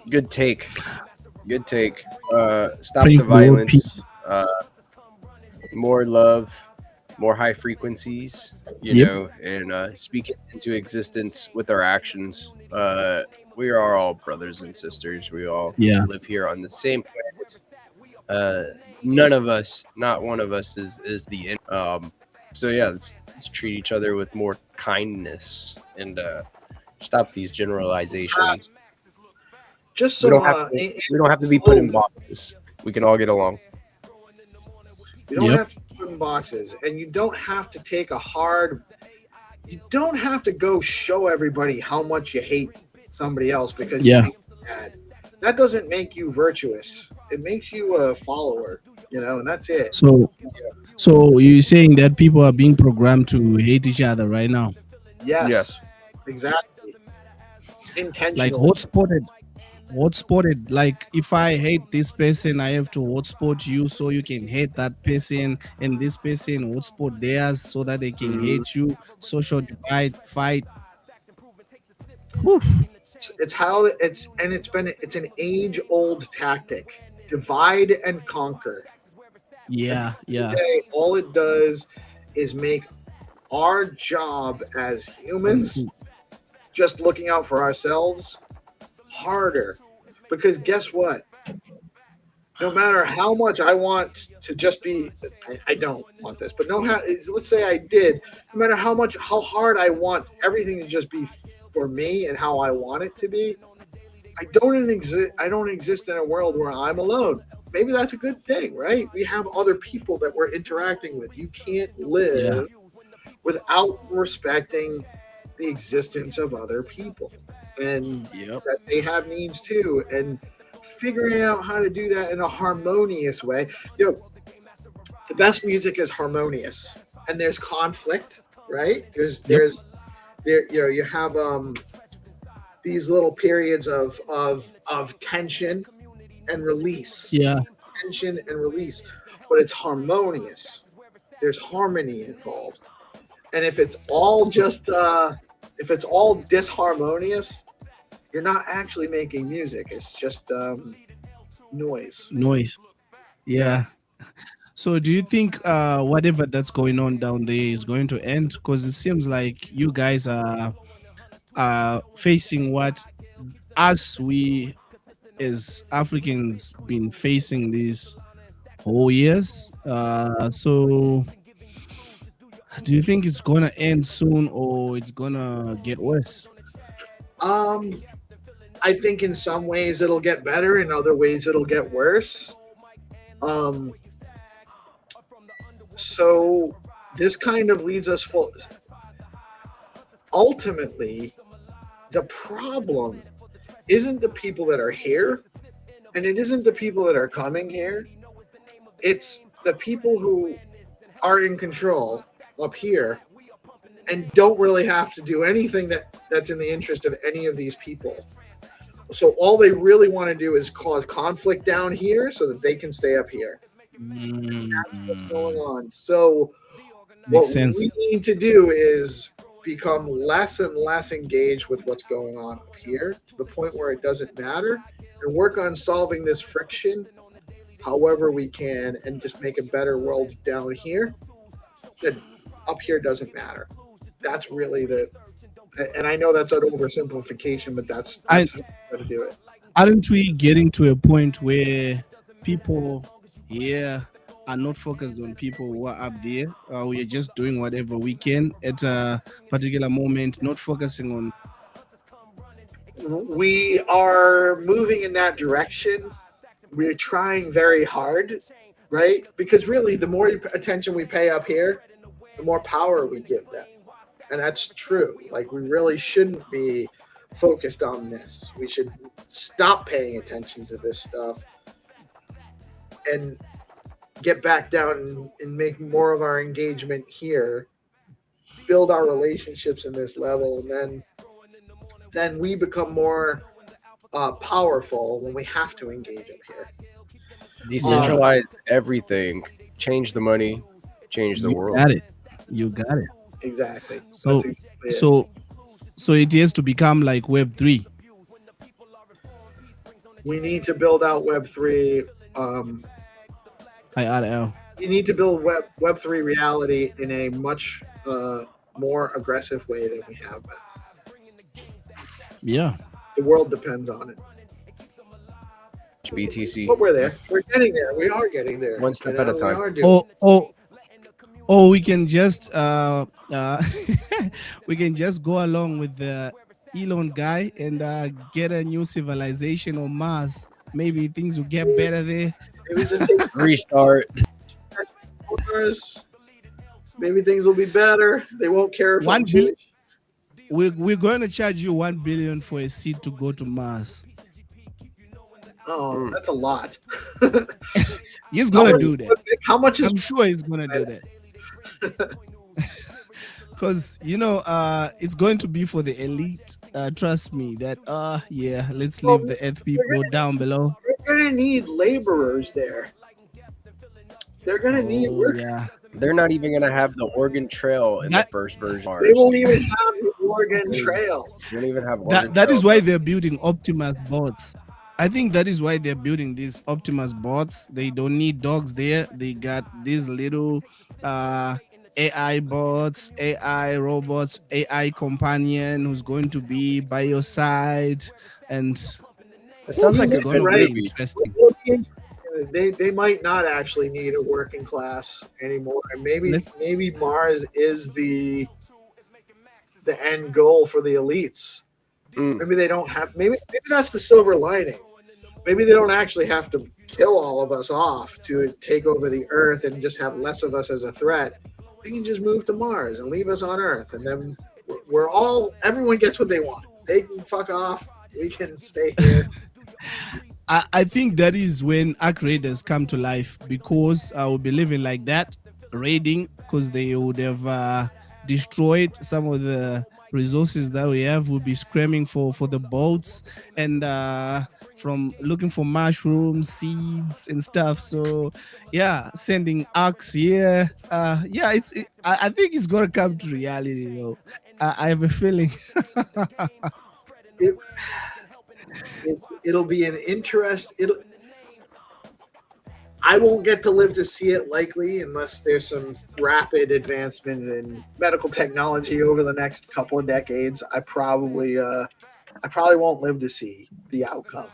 Good take. Stop the violence. More love, more high frequencies, you Yep. know, and speak it into existence with our actions. We are all brothers and sisters. We all Yeah. live here on the same planet. None of us, not one of us, is the so yeah, let's treat each other with more kindness and stop these generalizations. Just We some don't have to. We don't have to be put in boxes. We can all get along. You don't Yep. have to put in boxes, and you don't have to take a hard. You don't have to go show everybody how much you hate somebody else because you Yeah. think it's bad. That doesn't make you virtuous. It makes you a follower, you know, and that's it. So you're saying that people are being programmed to hate each other right now, Yes, exactly. like Intentionally. hotspotted. Like if I hate this person, I have to hotspot you so you can hate that person, and this person hotspot theirs so that they can Mhm. hate you. Social divide, fight. Whew. It's how it's an age old tactic. Divide and conquer. Yeah, yeah. Today, all it does is make our job as humans, just looking out for ourselves, harder. Because guess what? No matter how much I want to just be, I don't want this, but let's say I did. No matter how hard I want everything to just be for me and how I want it to be, I don't exist in a world where I'm alone. Maybe that's a good thing, right? We have other people that we're interacting with. You can't live without respecting the existence of other people and Yep. that they have needs too, and figuring out how to do that in a harmonious way. The best music is harmonious, and there's conflict, right? You have these little periods of tension and release, Yeah. but it's harmonious. There's harmony involved, and if it's all disharmonious, you're not actually making music. It's just noise. Yeah. So do you think whatever that's going on down there is going to end? Because it seems like you guys are facing what we as Africans been facing these whole years. So do you think it's gonna end soon or it's gonna get worse? I think in some ways it'll get better, in other ways it'll get worse. So this kind of leads us full. Ultimately, the problem isn't the people that are here, and it isn't the people that are coming here. It's the people who are in control up here and don't really have to do anything that's in the interest of any of these people. So all they really want to do is cause conflict down here so that they can stay up here. That's what's going on. So Makes what sense. we need to do is become less and less engaged with what's going on up here to the point where it doesn't matter, and work on solving this friction however we can, and just make a better world down here that up here doesn't matter. That's really and I know that's an oversimplification, but that's how to do it. Aren't we getting to a point where people here are not focused on people who are up there? We are just doing whatever we can at a particular moment, not focusing on. We are moving in that direction. We're trying very hard, right? Because really, the more attention we pay up here, the more power we give them. And that's true. Like, we really shouldn't be focused on this. We should stop paying attention to this stuff and get back down and make more of our engagement here, build our relationships in this level, and then we become more powerful when we have to engage up here. Decentralize everything. Change the money. Change the world. You got it. Exactly. So, That's exactly it. so it has to become like Web3. We need to build out Web3. IRL. you need to build Web3 reality in a much more aggressive way than we have been. Yeah. The world depends on it. BTC. But we're there. We're getting there. We are getting there. One step at a time. We are doing Or we can just we can just go along with the Elon guy and get a new civilization on Mars. Maybe things will get better there. Maybe just take Restart. Mars. Maybe things will be better. They won't care if I'm Jewish. We're going to charge you 1 billion for a seat to go to Mars. Oh, that's a lot. He's gonna do that. How much is? I'm sure he's gonna do that. Because it's going to be for the elite. Trust me. That yeah, let's leave the Earth people down below. We're gonna need laborers there. They're gonna need work. Yeah. They're not even gonna have the Oregon Trail in the first version. They won't even have the Oregon Trail. They don't even have Oregon That Trail. is why they're building Optimus bots. I think that is why they're building these Optimus bots. They don't need dogs there. They got these little AI bots, AI robots, AI companion who's going to be by your side, and It sounds like it's a going good to be movie. interesting. They might not actually need a working class anymore. And maybe Mars is the end goal for the elites. Maybe they don't have. Maybe that's the silver lining. Maybe they don't actually have to kill all of us off to take over the Earth and just have less of us as a threat. They can just move to Mars and leave us on Earth, and then everyone gets what they want. They can fuck off. We can stay here. I think that is when arc raiders come to life, because I will be living like that, raiding, because they would have destroyed some of the resources that we have. We'll be screaming for the boats and from looking for mushrooms, seeds and stuff. So yeah, sending arcs here. I think it's gonna come to reality though. I have a feeling. It'll be an interest. I won't get to live to see it likely unless there's some rapid advancement in medical technology over the next couple of decades. I probably won't live to see the outcome,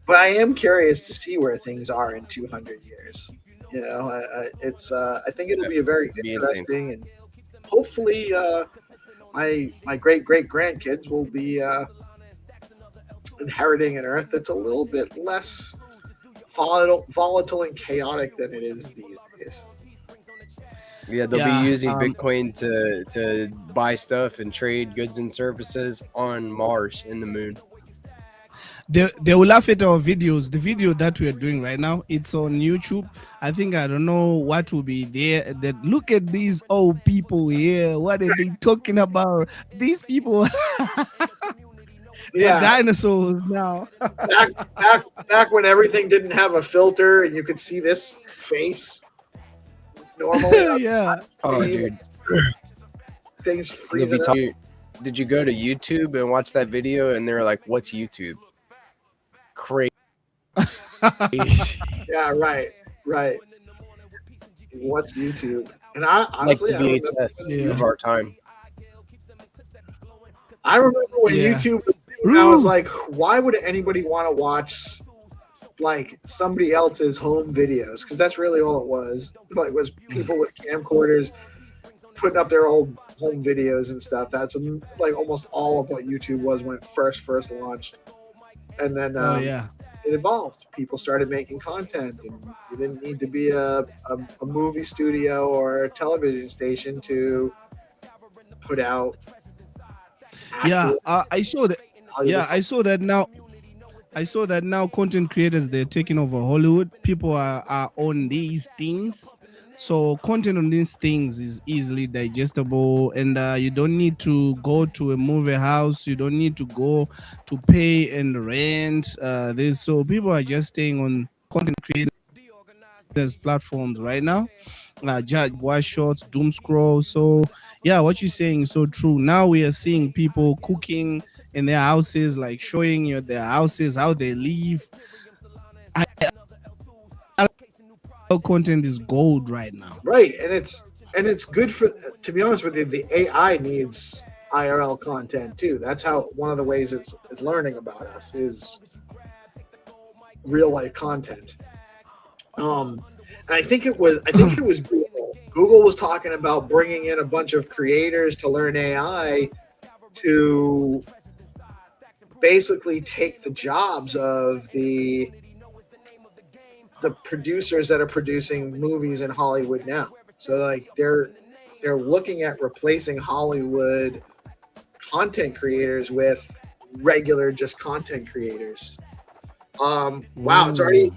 but I am curious to see where things are in 200 years. I think it'll be a very interesting, and hopefully my great grandkids will be inheriting an Earth that's a little bit less volatile and chaotic than it is these days. Yeah, they'll be using Bitcoin to buy stuff and trade goods and services on Mars and the moon. They will laugh at our videos. The video that we are doing right now, it's on YouTube. I don't know what will be there. That look at these old people here. What are they talking about? These people. They're dinosaurs now. back when everything didn't have a filter and you could see this face normally. Yeah. Oh, dude. Things freezing up. Did you go to YouTube and watch that video and they're like, "What's YouTube?" Crazy. Yeah, right. What's YouTube? And I honestly, like the VHS of our time. I remember when YouTube was, I was like, why would anybody want to watch like somebody else's home videos? Because that's really all it was. Like, was people with camcorders putting up their old home videos and stuff. That's like almost all of what YouTube was when it first launched. And then it evolved. People started making content, and you didn't need to be a movie studio or a television station to put out. I saw that. Yeah, I saw that now. Content creators, they're taking over Hollywood. People are on these things. So content on these things is easily digestible, and you don't need to go to a movie house. You don't need to go to pay and rent. So people are just staying on content creators platforms right now. Judge watch shorts, doom scroll. So yeah, what you're saying is so true. Now we are seeing people cooking in their houses, like showing you their houses, how they live. content is gold right now. Right, and it's good for. To be honest with you, the AI needs IRL content too. That's how one of the ways it's learning about us is real life content. And I think it was Google. Google was talking about bringing in a bunch of creators to learn AI to basically take the jobs of the producers that are producing movies in Hollywood now. So like they're looking at replacing Hollywood content creators with regular just content creators. Wow, it's already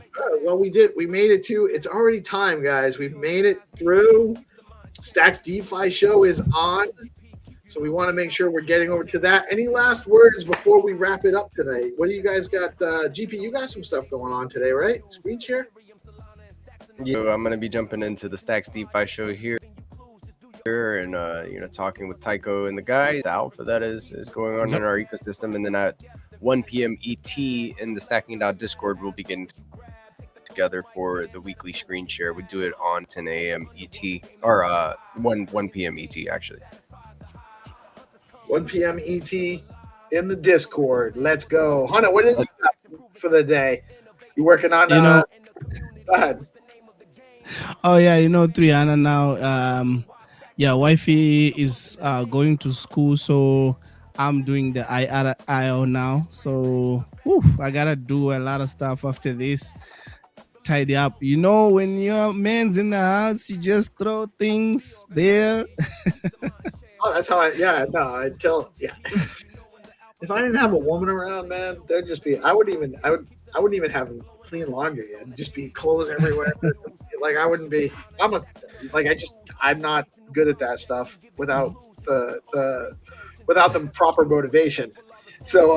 we made it to it's already time, guys. We've made it through. Stacks DeFi show is on. So we want to make sure we're getting over to that. Any last words before we wrap it up tonight? What do you guys got? GP, you got some stuff going on today, right? Screen share? Yeah, I'm gonna be jumping into the Stacks DeFi show here and talking with Tycho and the guys. The alpha that is going on in our ecosystem, and then at 1 p.m. ET in the Stacking Discord, we'll be getting together for the weekly screen share. We do it on 10 a.m. ET or 1 p.m. ET actually. 1 p.m. ET in the Discord. Let's go. Hunter, what did you got for the day? You working on go ahead. Oh yeah, Triana now. Wifey is going to school, so I'm doing the IO now. So I gotta do a lot of stuff after this. Tidy up. When your man's in the house, you just throw things there. Oh, that's how I if I didn't have a woman around, man, there'd just be I wouldn't even have clean laundry. It'd just be clothes everywhere. Like I wouldn't be I'm not good at that stuff without the proper motivation. So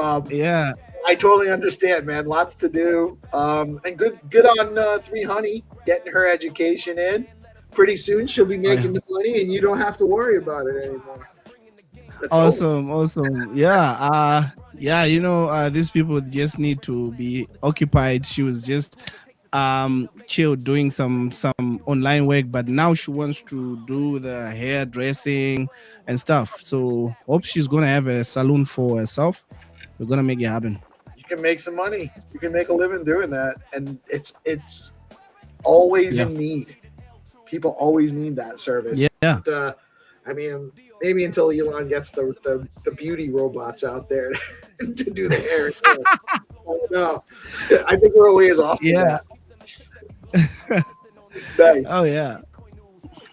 I totally understand, man. Lots to do. And good on 3 Honey getting her education in. Pretty soon she'll be making the money and you don't have to worry about it anymore. Awesome. Yeah. These people just need to be occupied. She was just chill doing some online work, but now she wants to do the hairdressing and stuff. So hope she's gonna have a salon for herself. We're gonna make it happen. You can make some money. You can make a living doing that, and it's always in need. People always need that service. Yeah. But, maybe until Elon gets the beauty robots out there to do the hair. I don't know. I think we're a ways off. Yeah. Nice. Oh yeah.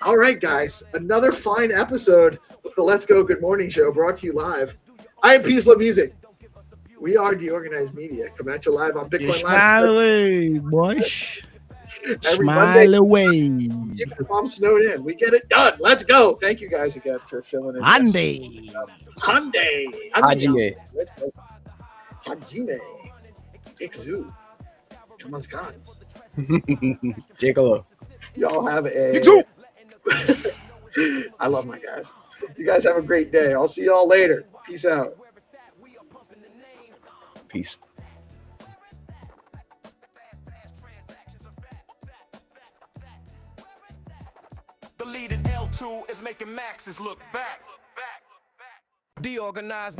All right, guys. Another fine episode of the Let's Go Good Morning Show brought to you live. I am Peace Love Music. We are DeOrganized Media. Coming at you live on Bitcoin Smile Live. away, boys. Every Smile Monday. away. Even if I'm snowed in, we get it done. Let's go. Thank you guys again for filling in. Hyundai. Hajime. Let's go. Hajime. Ikzu. Come on, Scott. Jigolo. Y'all have a... I love my guys. You guys have a great day. I'll see y'all later. Peace out. Peace. The lead in L2 is making maxes look back. DeOrganized.